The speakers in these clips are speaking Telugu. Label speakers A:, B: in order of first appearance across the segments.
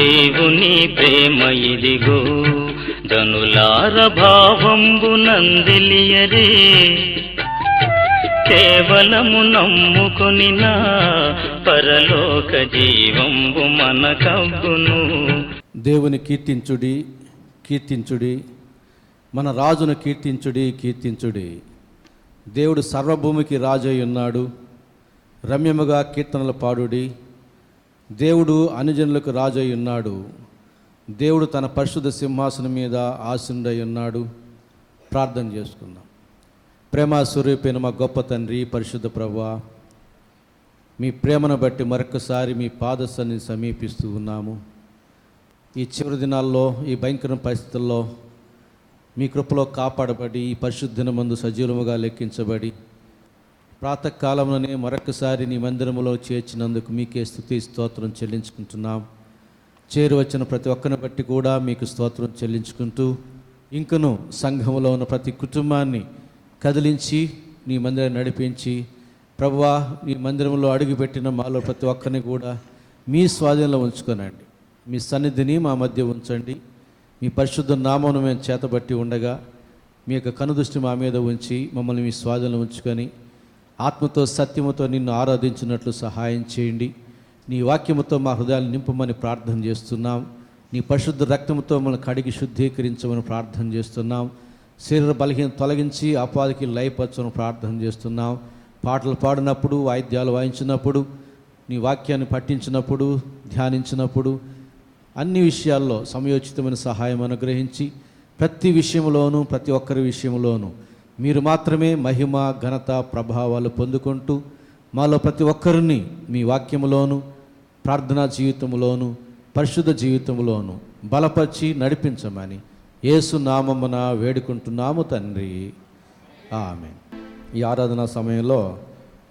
A: దేవుని ప్రేమ ఇదిగో జనులార భావంబు నందిలియరే కేవలము నమ్ముకొని నా పరలోక జీవంబు మనకవ్వును.
B: దేవుని కీర్తించుడి, కీర్తించుడి, మన రాజును కీర్తించుడి, కీర్తించుడి. దేవుడు సర్వభూమికి రాజు అయి ఉన్నాడు. రమ్యముగా కీర్తనలు పాడుడి. దేవుడు అనుజనులకు రాజు అయి ఉన్నాడు. దేవుడు తన పరిశుద్ధ సింహాసనం మీద ఆసీనుడై ఉన్నాడు. ప్రార్థన చేసుకుందాం. ప్రేమ స్వరూపైన మా గొప్ప తండ్రి, పరిశుద్ధ ప్రభువా, మీ ప్రేమను బట్టి మరొకసారి మీ పాదసన్ని సమీపిస్తూ ఉన్నాము. ఈ చివరి దినాల్లో, ఈ భయంకర పరిస్థితుల్లో మీ కృపలో కాపాడబడి ఈ పరిశుద్ధనమందు సజీవముగా లెక్కించబడి ప్రాతకాలంలోనే మరొకసారి నీ మందిరములో చేర్చినందుకు మీకే స్తుతి స్తోత్రం చెల్లించుకుంటున్నాం. చేరువచ్చిన ప్రతి ఒక్కరిని బట్టి కూడా మీకు స్తోత్రం చెల్లించుకుంటూ ఇంకను సంఘములో ఉన్న ప్రతి కుటుంబాన్ని కదిలించి నీ మందిరం నడిపించి ప్రభువా, నీ మందిరంలో అడుగుపెట్టిన మాలో ప్రతి ఒక్కరిని కూడా మీ స్వాధీనంలో ఉంచుకోనండి. మీ సన్నిధిని మా మధ్య ఉంచండి. మీ పరిశుద్ధ నామమును మేము చేతబట్టి ఉండగా మీ యొక్క కనుదృష్టి మా మీద ఉంచి మమ్మల్ని మీ స్వాధీనంలో ఉంచుకొని ఆత్మతో సత్యముతో నిన్ను ఆరాధించినట్లు సహాయం చేయండి. నీ వాక్యముతో మా హృదయాలు నింపమని ప్రార్థన చేస్తున్నాం. నీ పరిశుద్ధ రక్తముతో మమ్మల్ని కడిగి శుద్ధీకరించమని ప్రార్థన చేస్తున్నాం. శరీర బలహీన తొలగించి అపాదికి లయపరచమని ప్రార్థన చేస్తున్నాం. పాటలు పాడినప్పుడు, వాయిద్యాలు వాయించినప్పుడు, నీ వాక్యాన్ని పఠించినప్పుడు, ధ్యానించినప్పుడు అన్ని విషయాల్లో సమయోచితమైన సహాయం అనుగ్రహించి ప్రతి విషయంలోనూ, ప్రతి ఒక్కరి విషయంలోనూ మీరు మాత్రమే మహిమ, ఘనత, ప్రభావాలు పొందుకుంటూ మాలో ప్రతి ఒక్కరిని మీ వాక్యములోను, ప్రార్థనా జీవితంలోను, పరిశుద్ధ జీవితంలోను బలపరిచి నడిపించమని యేసు నామమున వేడుకుంటున్నాము తండ్రి, ఆమేన్. ఈ ఆరాధనా సమయంలో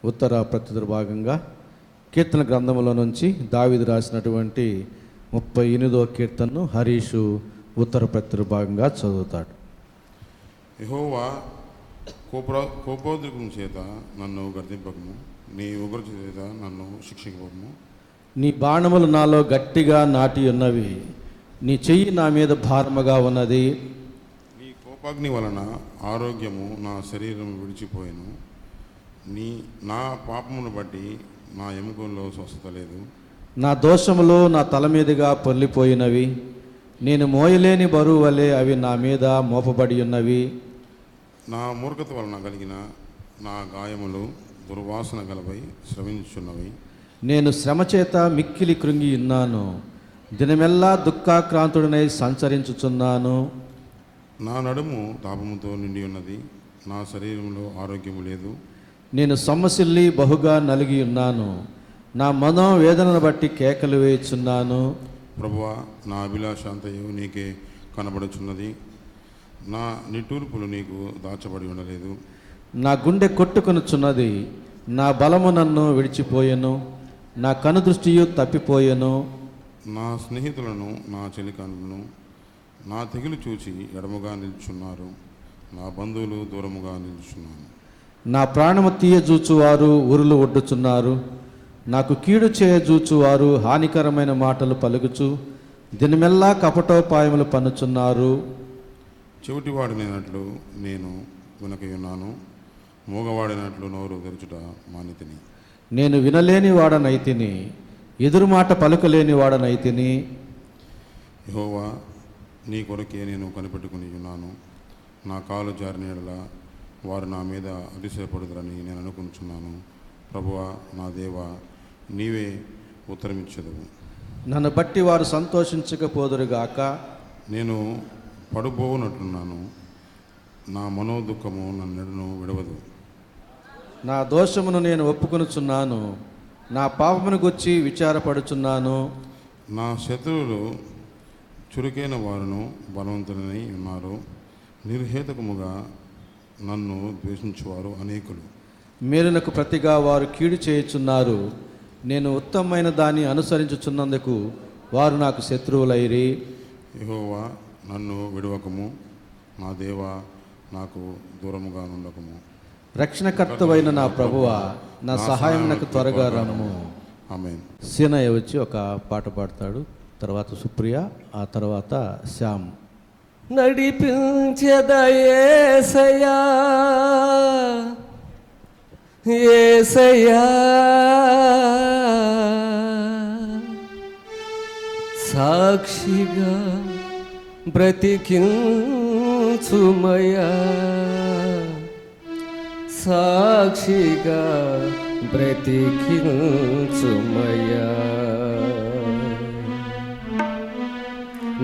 B: ఉత్తర ప్రత్యుత్తర భాగంగా కీర్తన గ్రంథంలో నుంచి దావీదు రాసినటువంటి 38వ కీర్తనను హరీషు ఉత్తర ప్రత్యుత్తర భాగంగా చదువుతాడు.
C: యెహోవా, కోపోద్రేకం చేత నన్ను గర్దింపకము, నీ ఉగ్రత చేత నన్ను శిక్షింపకము.
B: నీ బాణములు నాలో గట్టిగా నాటి ఉన్నవి, నీ చెయ్యి నా మీద భారముగా ఉన్నది.
C: నీ కోపాగ్ని వలన ఆరోగ్యము నా శరీరం విడిచిపోయాను. నా పాపమును బట్టి నా ఎముకల్లో స్వస్థత లేదు.
B: నా దోషములు నా తల మీదుగా పొర్లిపోయినవి, నేను మోయలేని బరువు వలె అవి నా మీద మోపబడి ఉన్నవి.
C: నా మూర్ఖత వలన కలిగిన నా గాయములు దుర్వాసన గలపై స్రవించున్నవి.
B: నేను శ్రమ చేత మిక్కిలి కృంగి ఉన్నాను, దినమెల్లా దుఃఖాక్రాంతుడనై సంచరించుచున్నాను.
C: నా నడుము తాపముతో నిండి ఉన్నది, నా శరీరంలో ఆరోగ్యము లేదు.
B: నేను సొమ్మసిల్లి బహుగా నలిగి ఉన్నాను, నా మనోవేదనను బట్టి కేకలు వేయుచున్నాను.
C: ప్రభువా, నా అభిలాష అంతయు నీకే కనబడుచున్నది, నా నిట్టూర్పులు నీకు దాచబడి ఉండలేదు.
B: నా గుండె కొట్టుకొనుచున్నది, నా బలము నన్ను విడిచిపోయెను, నా కనుదృష్టియు తప్పిపోయెను.
C: నా స్నేహితులను, నా చెలికానులను నా తెగులు చూచి ఎడముగా నిల్చున్నారు, నా బంధువులు దూరముగా నిల్చున్నారు.
B: నా ప్రాణము తీయజూచువారు ఉరులు ఒడ్డుచున్నారు, నాకు కీడు చేయజూచువారు హానికరమైన మాటలు పలుకుచు దినమెల్లా కపటోపాయములు పన్నుచున్నారు.
C: చెవిటివాడినట్లు నేను వినకయున్నాను, మూగవాడినట్లు నోరు తెరుచుట మానితిని.
B: నేను వినలేని వాడనైతిని, ఎదురు మాట పలుకలేని వాడనైతిని.
C: యెహోవా, నీ కొరకే నేను కనిపెట్టుకుని ఉన్నాను. నా కాలు జారిన యెడల వారు నా మీద అతిశయపడుదురని నేను అనుకుంటున్నాను. ప్రభువా, నా దేవా, నీవే ఉత్తరమిచ్చెదవు.
B: నన్ను బట్టి వారు సంతోషించకపోదురుగాక.
C: నేను పడుబోనట్లున్నాను, నా మనోదుఃఖము నన్ను విడవదు.
B: నా దోషమును నేను ఒప్పుకొనుచున్నాను, నా పాపమును గుర్చి విచారపడుచున్నాను.
C: నా శత్రువులు చురుకైన వారును బలవంతులై ఉన్నారు, నిర్హేతుకముగా నన్ను ద్వేషించువారు అనేకులు.
B: మేలునకు ప్రతిగా వారు కీడు చేయుచున్నారు, నేను ఉత్తమమైన దాన్ని అనుసరించుచున్నందుకు వారు నాకు శత్రువులైరి.
C: యెహోవా, నన్ను విడవకము, నా దేవా, నాకు దూరముగా నుండకము.
B: రక్షణకర్తవైన నా ప్రభువా, నా సహాయం నాకు త్వరగా రమ్ము.
C: ఆమేన్.
B: సీనయ్య వచ్చి ఒక పాట పాడతాడు. తర్వాత సుప్రియ, ఆ తర్వాత శ్యామ్.
D: నడిపించెద యేసయ్యా యేసయ్యా, సాక్షిగా బ్రతికించుమయ్యా, సాక్షిగా బ్రతికించుమయ్యా.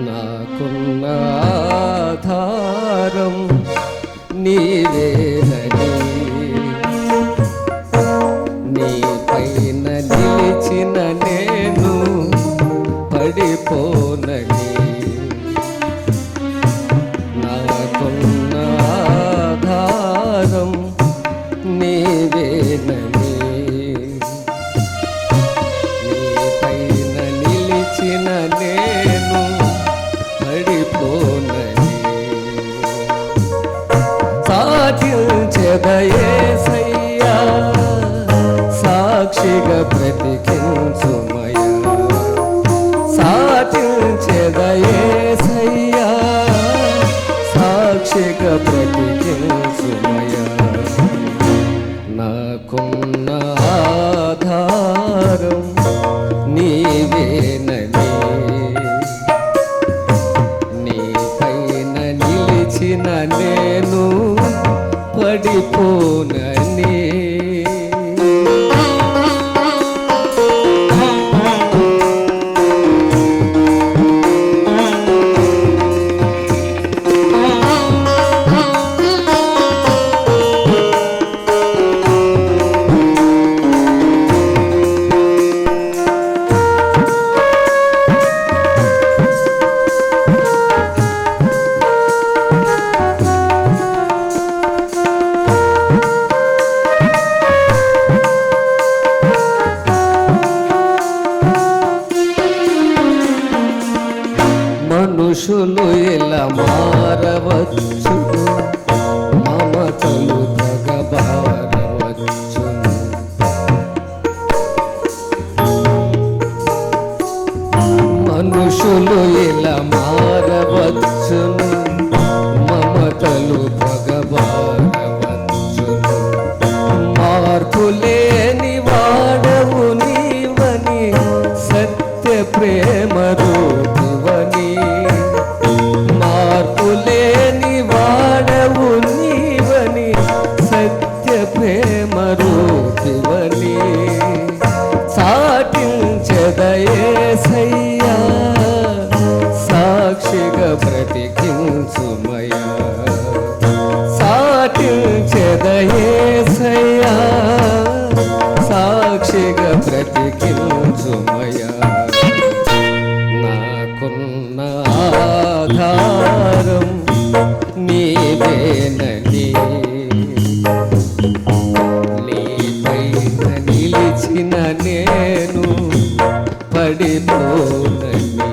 D: నాకున్న ఆధారం నీవేనని, నీ పైన నిలిచిన నేను పడిపోనని. నాకున్న ఆధారం నీవేనని, నీ పైన నిలిచిన నేను పడిపోనని. సాటించెద యేసయ్యా, సాక్షిగా బ్రతికించుమయ్యా, సాటించెద యేసయ్యా, సాక్షిగా బ్రతికించుమయ్యా. నాకున్న ఆధారం నీవేనని, నీ పైన నిలిచిన నేను పడిపోనని. మనుషులు ఇలా మారవచ్చు, మమతలు తగబారవచ్చు. మనుషులు ఇలా మారవచ్చు, మమతలు తగబారవచ్చు. మార్పులేని వాడవు నీవని, సత్య ప్రేమ రూపివని. మార్పులేని వాడవు నీవని, సత్య ప్రేమ రూపివని. సాటించెద యేసయ్యా, సాక్షిగా బ్రతికించుమయ్యా, సాటించెద యేసయ్యా, సాక్షిగా బ్రతికించుమయ్యా. నాకున్న ఆధారం నీవేనని, నీ పైన నిలిచిన నేను పడిపోనని.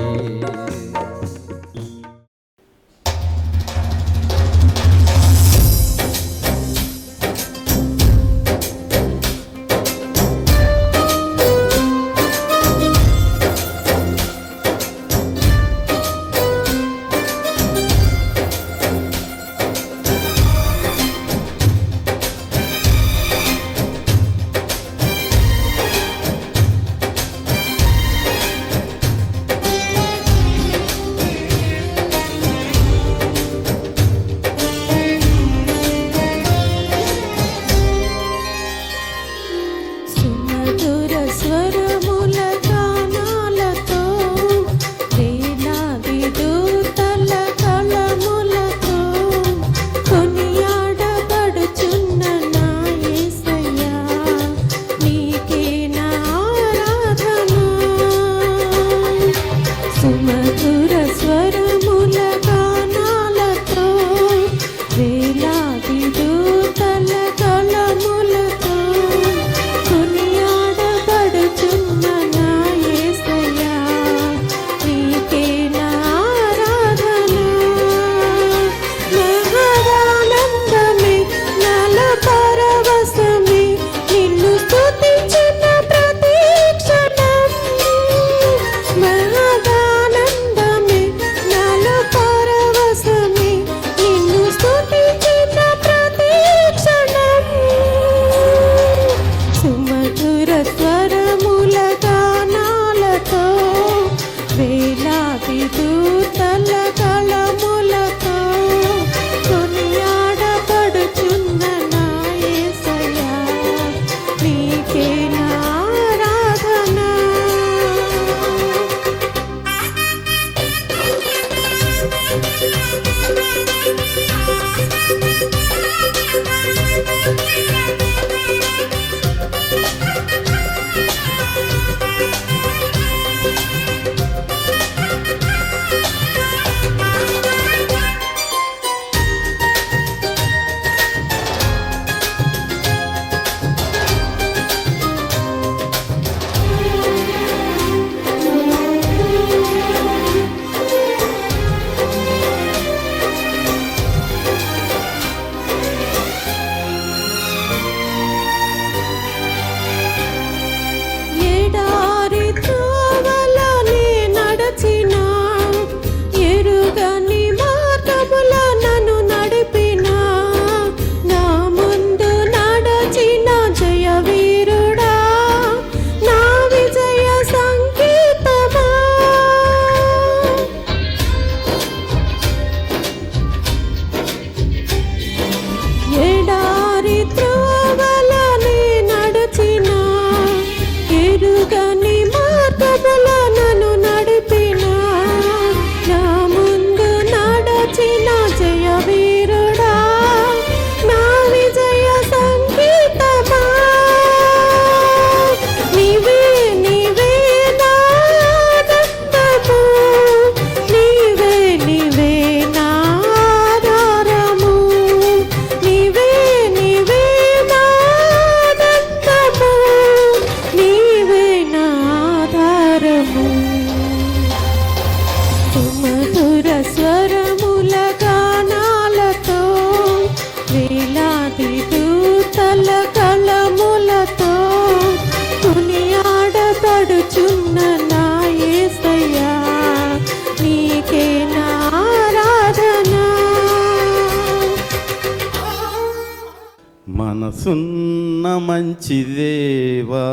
E: మనసున్న మంచి దేవా,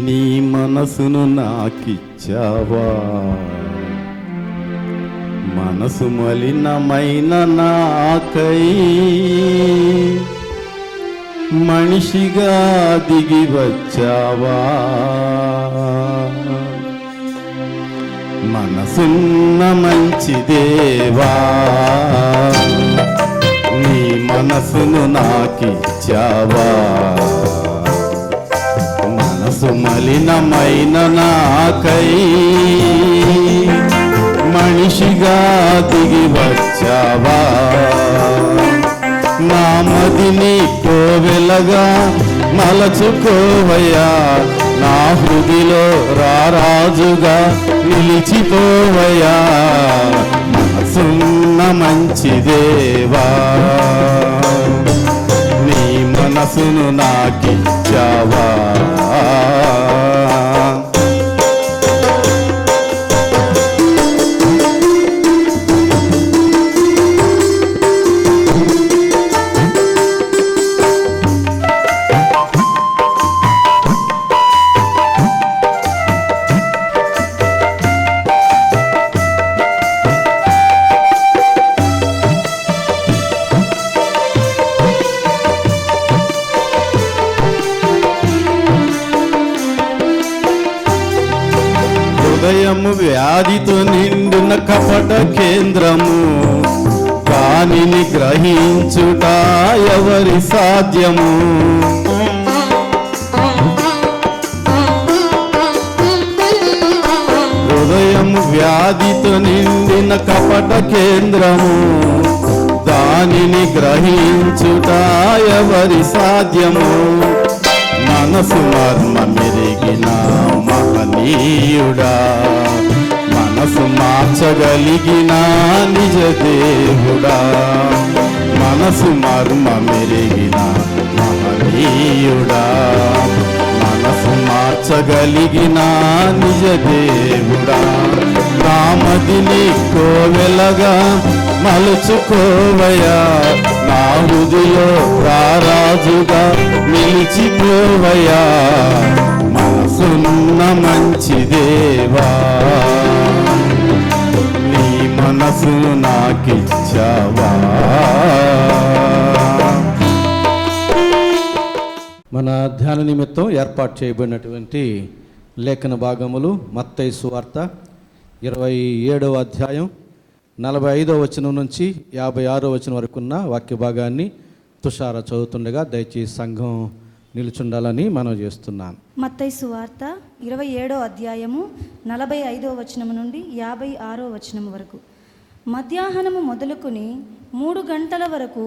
E: నీ మనసును నాకిచ్చావా, మనసు మలినమైన నాకై మనిషిగా దిగి వచ్చావా, మనసున్న మంచి దేవా, నీ మనసును నాకిచ్చావా, మనసు మలినమైన నాకై మనిషిగా దిగి వచ్చావా, నా మదిని కోవెలగా మలచుకోవయ్యా, నా హృదిలో రారాజుగా నిలిచిపోవయ్యా, మనసున్న మంచి దేవా, నీ మనసును నాకిచ్చావా. హృదయము వ్యాధితో నిండిన కపట కేంద్రము, దానిని గ్రహించుట ఎవరి సాధ్యము. హృదయము వ్యాధితో నిండిన కపట కేంద్రము, దానిని గ్రహించుట ఎవరి సాధ్యము. మనసు మర్మ మెరిగిన మహనీయుడా, మనసు మార్చగలిగిన నిజ దేవుడా, మనసు మర్మ మెరిగిన మహనీయుడా, మనసు మార్చగలిగిన నిజ దేవుడా, నామదిని కోవెలగా మలుచుకోవయ్యా, నా హృదిలో రారాజుగా నిలిచిపోవయ్యా, మనసున్న మంచి దేవా, నీ మనసును నాకిచ్చావా.
B: మన ధ్యాన నిమిత్తం ఏర్పాటు చేయబడినటువంటి లేఖన భాగములు మత్తయి సువార్త 27వ అధ్యాయం 45వ వచనం నుంచి 56వ వచనం వరకు ఉన్న వాక్య భాగాన్ని తుషార చదువుతుండగా దయచేసి సంఘం నిలుచుండాలని మనం చేస్తున్నాను.
F: మత్తయి సువార్త 27వ అధ్యాయము 45వ వచనం నుండి 56వ వచనం వరకు. మధ్యాహ్నము మొదలుకొని 3 గంటల వరకు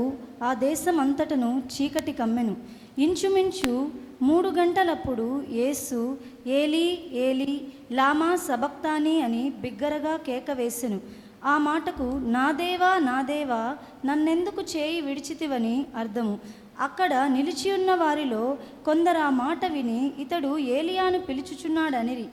F: ఆ దేశం అంతటను చీకటి కమ్మెను. ఇంచుమించు 3 గంటలప్పుడు యేసు ఏలీ ఏలీ లామా సబక్తాని అని బిగ్గరగా కేక వేసెను. ఆ మాటకు నా దేవా నా దేవా నన్నెందుకు చేయి విడిచితివని అర్థము. అక్కడ నిలిచియున్న వారిలో కొందరు ఆ మాట విని ఇతడు ఏలియాను పిలుచుచున్నాడనిరి.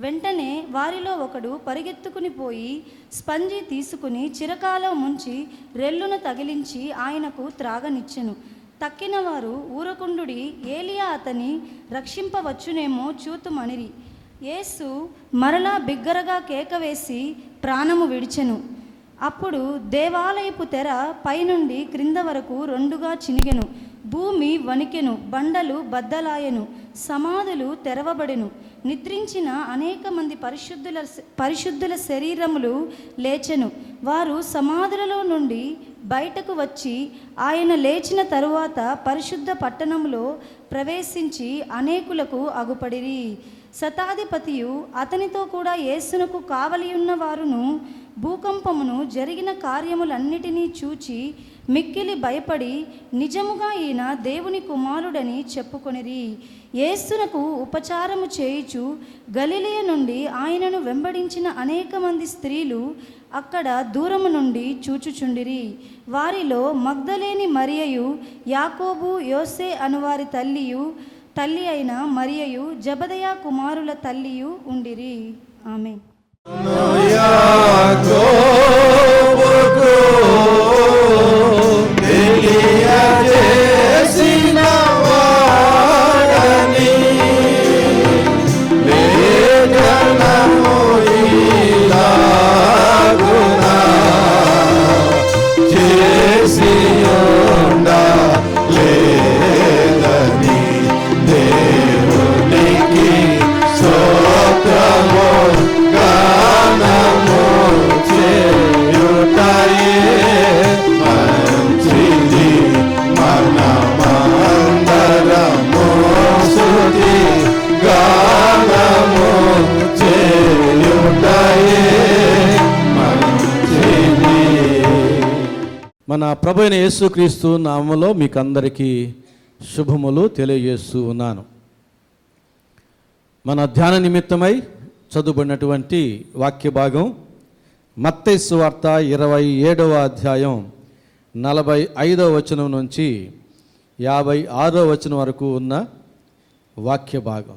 F: వెంటనే వారిలో ఒకడు పరిగెత్తుకుని పోయి స్పంజి తీసుకుని చిరకాలో ముంచి రెల్లును తగిలించి ఆయనకు త్రాగనిచ్చెను. తక్కిన వారు ఊరకుండుడి, ఏలియా అతని రక్షింపవచ్చునేమో చూతుమనిరి. యేసు మరలా బిగ్గరగా కేక వేసి ప్రాణము విడిచెను. అప్పుడు దేవాలయపు తెర పైనుండి క్రింద వరకు 2గా చినిగెను. భూమి వణికెను, బండలు బద్దలాయెను, సమాధులు తెరవబడెను. నిద్రించిన అనేక మంది పరిశుద్ధుల శరీరములు లేచెను. వారు సమాధులలో నుండి బయటకు వచ్చి ఆయన లేచిన తరువాత పరిశుద్ధ పట్టణములో ప్రవేశించి అనేకులకు అగుపడిరి. శతాధిపతియు అతనితో కూడా యేసునకు కావలియున్న వారును భూకంపమును జరిగిన కార్యములన్నిటినీ చూచి మిక్కిలి భయపడి నిజముగా ఈయన దేవుని కుమారుడని చెప్పుకొనిరి. యేసునకు ఉపచారము చేయుచు గలిలయ నుండి ఆయనను వెంబడించిన అనేక మంది స్త్రీలు అక్కడ దూరము నుండి చూచుచుండిరి. వారిలో మగ్దలేని మరియయు, యాకోబు యోసే అనువారి తల్లి అయిన మరియయు, జబదయ కుమారుల తల్లియు ఉండిరి. ఆమేన్.
E: యాకోబుకు తెలియ
B: మన ప్రభు అయిన యేసుక్రీస్తు నామములో మీకు అందరికీ శుభములు తెలియజేస్తూ ఉన్నాను. మన ధ్యాన నిమిత్తమై చదువుబడినటువంటి వాక్య భాగం మత్తయి సువార్త 27వ అధ్యాయం 45వ వచనం నుంచి 56వ వచనం వరకు ఉన్న వాక్య భాగం.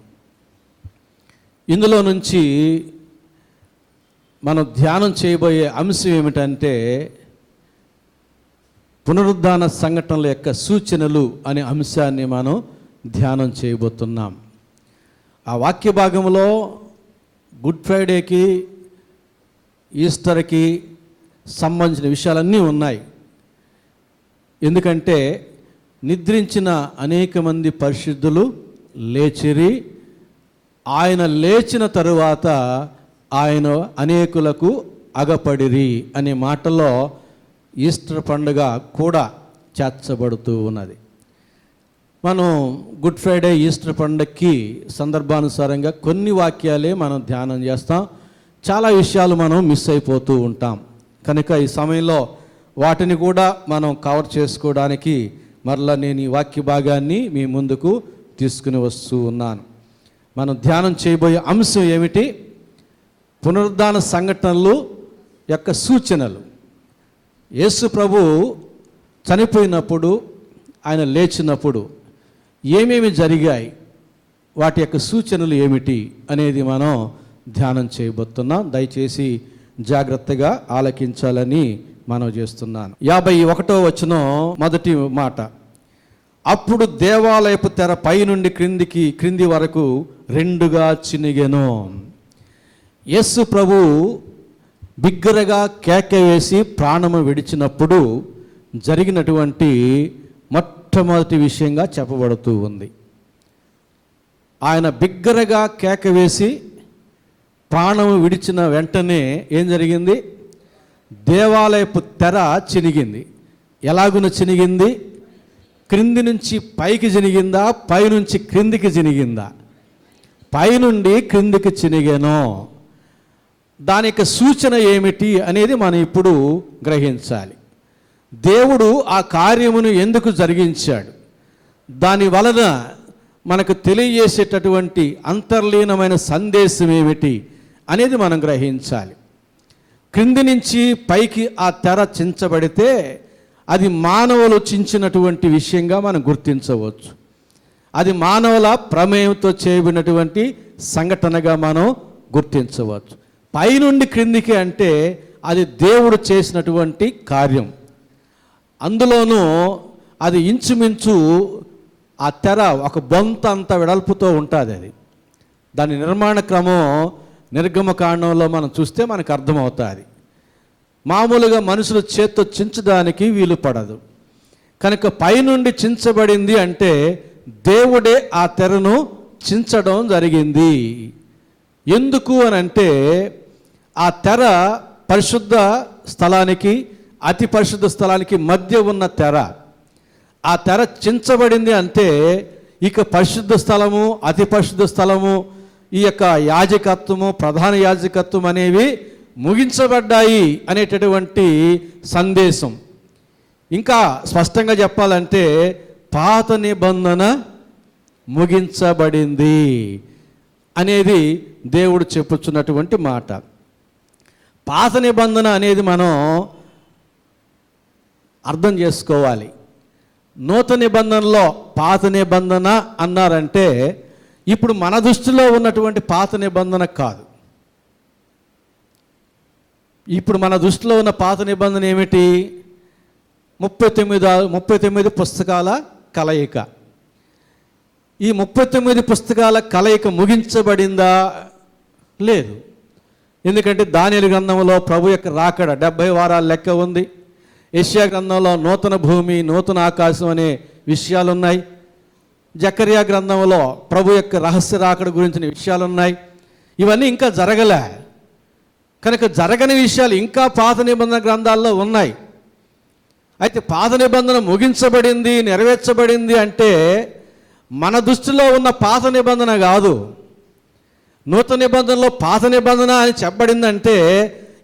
B: ఇందులో నుంచి మనం ధ్యానం చేయబోయే అంశం ఏమిటంటే పునరుద్ధాన సంఘటనల యొక్క సూచనలు అనే అంశాన్ని మనం ధ్యానం చేయబోతున్నాం. ఆ వాక్య భాగంలో గుడ్ ఫ్రైడేకి, ఈస్టర్కి సంబంధించిన విషయాలన్నీ ఉన్నాయి. ఎందుకంటే నిద్రించిన అనేక మంది పరిశుద్ధులు లేచిరి, ఆయన లేచిన తరువాత ఆయన అనేకులకు అగపడిరి అనే మాటలో ఈస్టర్ పండుగ కూడా చేర్చబడుతూ ఉన్నది. మనం గుడ్ ఫ్రైడే, ఈస్టర్ పండుగకి సందర్భానుసారంగా కొన్ని వాక్యాలే మనం ధ్యానం చేస్తాం. చాలా విషయాలు మనం మిస్ అయిపోతూ ఉంటాం. కనుక ఈ సమయంలో వాటిని కూడా మనం కవర్ చేసుకోవడానికి మరలా నేను ఈ వాక్య భాగాన్ని మీ ముందుకు తీసుకుని వస్తూ ఉన్నాను. మనం ధ్యానం చేయబోయే అంశం ఏమిటి? పునరుద్ధాన సంఘటనలు యొక్క సూచనలు. యేసు ప్రభు చనిపోయినప్పుడు, ఆయన లేచినప్పుడు ఏమేమి జరిగాయి, వాటి యొక్క సూచనలు ఏమిటి అనేది మనం ధ్యానం చేయబోతున్నాం. దయచేసి జాగ్రత్తగా ఆలకించాలని మనం చేస్తున్నాను. 51వ వచనం మొదటి మాట, అప్పుడు దేవాలయపు తెర పై నుండి క్రింది వరకు రెండుగా చినిగెను. యేసు ప్రభు బిగ్గరగా కేక వేసి ప్రాణము విడిచినప్పుడు జరిగినటువంటి మొట్టమొదటి విషయంగా చెప్పబడుతూ ఉంది. ఆయన బిగ్గరగా కేక వేసి ప్రాణము విడిచిన వెంటనే ఏం జరిగింది? దేవాలయపు తెర చినిగింది. ఎలాగున చినిగింది? క్రింది నుంచి పైకి చినిగిందా, పైనుంచి క్రిందికి చినిగిందా? పైనుండి క్రిందికి చినిగెను. దాని యొక్క సూచన ఏమిటి అనేది మనం ఇప్పుడు గ్రహించాలి. దేవుడు ఆ కార్యమును ఎందుకు జరిగించాడు, దాని వలన మనకు తెలియజేసేటటువంటి అంతర్లీనమైన సందేశం ఏమిటి అనేది మనం గ్రహించాలి. క్రింది నుంచి పైకి ఆ తెర చించబడితే అది మానవులు చించినటువంటి విషయంగా మనం గుర్తించవచ్చు. అది మానవుల ప్రమేయంతో చేయబడినటువంటి సంఘటనగా మనం గుర్తించవచ్చు. పైనుండి క్రిందికి అంటే అది దేవుడు చేసినటువంటి కార్యం. అందులోనూ అది ఇంచుమించు ఆ తెర ఒక బొంత అంత వెడల్పుతో ఉంటుంది. అది దాని నిర్మాణ క్రమం నిర్గమకాండంలో మనం చూస్తే మనకు అర్థమవుతుంది. మామూలుగా మనుషులు చేత్తో చించడానికి వీలు పడదు. కనుక పైనుండి చించబడింది అంటే దేవుడే ఆ తెరను చించడం జరిగింది. ఎందుకు అని అంటే ఆ తెర పరిశుద్ధ స్థలానికి, అతి పరిశుద్ధ స్థలానికి మధ్య ఉన్న తెర. ఆ తెర చించబడింది అంటే ఇక పరిశుద్ధ స్థలము, అతి పరిశుద్ధ స్థలము, ఈ యొక్క యాజకత్వము, ప్రధాన యాజకత్వం అనేవి ముగించబడ్డాయి అనేటటువంటి సందేశం. ఇంకా స్పష్టంగా చెప్పాలంటే పాత నిబంధన ముగించబడింది అనేది దేవుడు చెప్పుచున్నటువంటి మాట. పాత నిబంధన అనేది మనం అర్థం చేసుకోవాలి. నూతన నిబంధనలో పాత నిబంధన అన్నారంటే ఇప్పుడు మన దృష్టిలో ఉన్నటువంటి పాత నిబంధన కాదు. ఇప్పుడు మన దృష్టిలో ఉన్న పాత నిబంధన ఏమిటి? 39 పుస్తకాల కలయిక. ఈ 39 పుస్తకాల కలయిక ముగించబడిందా? లేదు. ఎందుకంటే దానియేలు గ్రంథంలో ప్రభు యొక్క రాకడ 70 వారాల లెక్క ఉంది. యెషయా గ్రంథంలో నూతన భూమి, నూతన ఆకాశం అనే విషయాలు ఉన్నాయి. జకర్యా గ్రంథంలో ప్రభు యొక్క రహస్య రాకడ గురించిన విషయాలు ఉన్నాయి. ఇవన్నీ ఇంకా జరగలే. కనుక జరగని విషయాలు ఇంకా పాత నిబంధన గ్రంథాల్లో ఉన్నాయి. అయితే పాత నిబంధన ముగించబడింది, నెరవేర్చబడింది అంటే మన దృష్టిలో ఉన్న పాత నిబంధన కాదు. నూతన నిబంధనలో పాత నిబంధన అని చెప్పబడిందంటే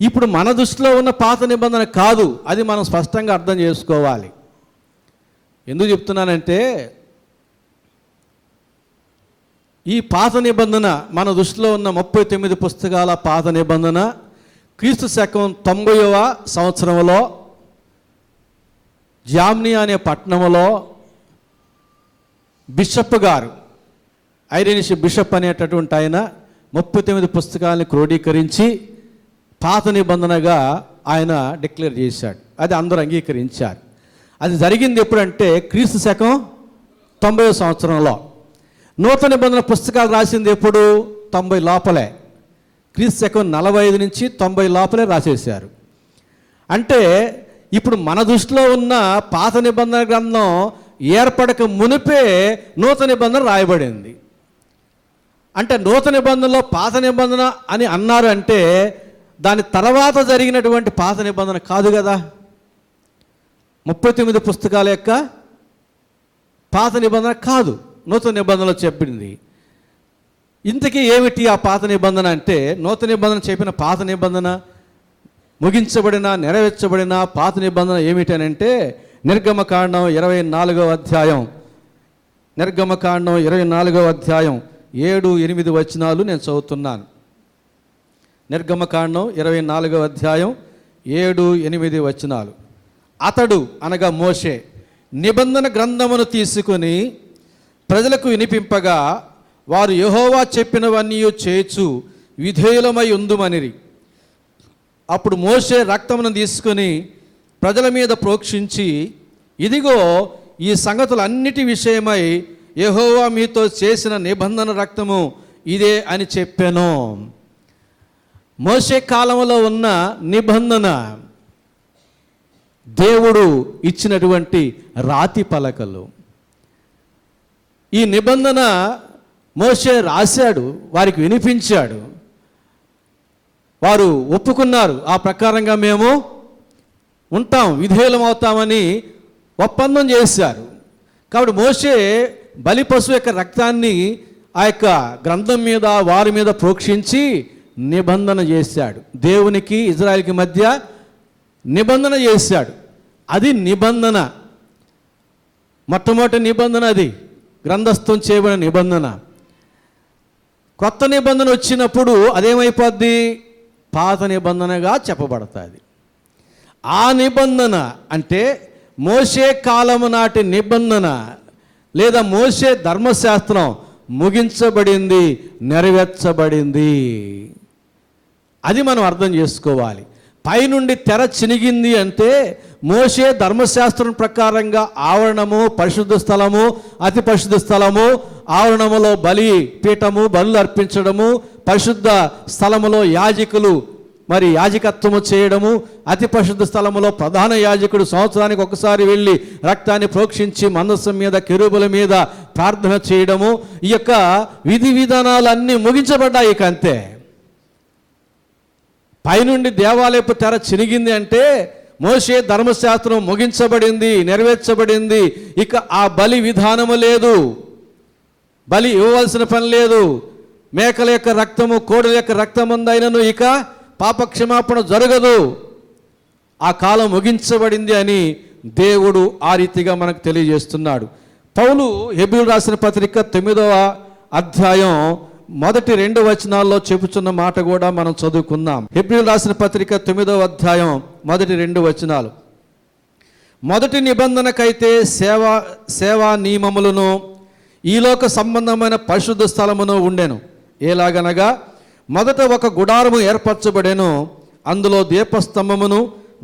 B: ఇప్పుడు మన దృష్టిలో ఉన్న పాత నిబంధన కాదు, అది మనం స్పష్టంగా అర్థం చేసుకోవాలి. ఎందుకు చెప్తున్నానంటే ఈ పాత నిబంధన మన దృష్టిలో ఉన్న 39 పుస్తకాల పాత నిబంధన క్రీస్తు శకం 90వ సంవత్సరంలో జామ్ని అనే పట్టణంలో బిషప్ గారు, ఐరినిష్ బిషప్ అనేటటువంటి ఆయన 39 పుస్తకాలని క్రోడీకరించి పాత నిబంధనగా ఆయన డిక్లేర్ చేశాడు. అది అందరూ అంగీకరించారు. అది జరిగింది ఎప్పుడంటే క్రీస్తు శకం 90వ సంవత్సరంలో. నూతన నిబంధన పుస్తకాలు రాసింది ఎప్పుడు? 90 లోపలే. క్రీస్తు శకం 45 నుంచి 90 లోపలే రాసేశారు. అంటే ఇప్పుడు మన దృష్టిలో ఉన్న పాత నిబంధన గ్రంథం ఏర్పడక మునిపే నూతన నిబంధన రాయబడింది. అంటే నూతన నిబంధనలో పాత నిబంధన అని అన్నారు అంటే దాని తర్వాత జరిగినటువంటి పాత నిబంధన కాదు కదా. 39 పుస్తకాల యొక్క పాత నిబంధన కాదు, నూతన నిబంధనలో చెప్పింది. ఇంతకీ ఏమిటి ఆ పాత నిబంధన అంటే, నూతన నిబంధన చెప్పిన పాత నిబంధన ముగించబడిన నెరవేర్చబడిన పాత నిబంధన ఏమిటనంటే నిర్గమకాండం 24వ అధ్యాయం, నిర్గమకాండం 24వ అధ్యాయం 7-8 వచనాలు నేను చదువుతున్నాను. నిర్గమకాండం 24వ అధ్యాయం 7-8 వచనాలు. అతడు అనగా మోషే నిబంధన గ్రంథమును తీసుకొని ప్రజలకు వినిపింపగా వారు యెహోవా చెప్పినవన్నీ చేయుచు విధేయులమై ఉందుమనిరి. అప్పుడు మోషే రక్తమును తీసుకొని ప్రజల మీద ప్రోక్షించి, ఇదిగో ఈ సంగతులన్నిటి విషయమై యెహోవా మీతో చేసిన నిబంధన రక్తము ఇదే అని చెప్పాను. మోషే కాలంలో ఉన్న నిబంధన దేవుడు ఇచ్చినటువంటి రాతి పలకలు. ఈ నిబంధన మోషే రాశాడు, వారికి వినిపించాడు, వారు ఒప్పుకున్నారు. ఆ ప్రకారంగా మేము ఉంటాం, విధేయులం అవుతామని ఒప్పందం చేశారు. కాబట్టి మోషే బలి పశువు యొక్క రక్తాన్ని ఆ యొక్క గ్రంథం మీద వారి మీద ప్రోక్షించి నిబంధన చేశాడు. దేవునికి ఇజ్రాయెల్కి మధ్య నిబంధన చేశాడు. అది నిబంధన, మొట్టమొదటి నిబంధన, అది గ్రంథస్థం చేయబడిన నిబంధన. కొత్త నిబంధన వచ్చినప్పుడు అదేమైపోద్ది? పాత నిబంధనగా చెప్పబడుతుంది. ఆ నిబంధన అంటే మోషే కాలము నాటి నిబంధన లేదా మోషే ధర్మశాస్త్రం ముగించబడింది, నెరవేర్చబడింది. అది మనం అర్థం చేసుకోవాలి. పైనుండి తెర చినిగింది అంటే మోషే ధర్మశాస్త్రం ప్రకారంగా ఆవరణము, పరిశుద్ధ స్థలము, అతి పరిశుద్ధ స్థలము, ఆవరణములో బలి పీఠము, బలులు అర్పించడము, పరిశుద్ధ స్థలములో యాజకులు మరి యాజకత్వము చేయడము, అతి పరిశుద్ధ స్థలములో ప్రధాన యాజకుడు సంవత్సరానికి ఒకసారి వెళ్ళి రక్తాన్ని ప్రోక్షించి మందసం మీద, కెరూబుల మీద ప్రార్థన చేయడము, ఈ యొక్క విధి విధానాలు అన్నీ ముగించబడ్డాయి. ఇక అంతే. పైనుండి దేవాలయపు తెర చినిగింది అంటే మోషే ధర్మశాస్త్రం ముగించబడింది, నెరవేర్చబడింది. ఇక ఆ బలి విధానము లేదు, బలి ఇవ్వవలసిన పని లేదు. మేకల యొక్క రక్తము, కోడల యొక్క రక్తముందైనను ఇక పాపక్షమాపణ జరగదు. ఆ కాలం ముగించబడింది అని దేవుడు ఆ రీతిగా మనకు తెలియజేస్తున్నాడు. పౌలు హెబ్రీయులు రాసిన పత్రిక 9వ అధ్యాయం 1-2 వచనాల్లో చెబుతున్న మాట కూడా మనం చదువుకుందాం. హెబ్రీయులు రాసిన పత్రిక 9వ అధ్యాయం 1-2 వచనాలు. మొదటి నిబంధనకైతే సేవా నియమములను ఈలోక సంబంధమైన పరిశుద్ధ స్థలమును ఉండెను. ఎలాగనగా మొదట ఒక గుడారము ఏర్పరచబడెను, అందులో దీపస్తంభమును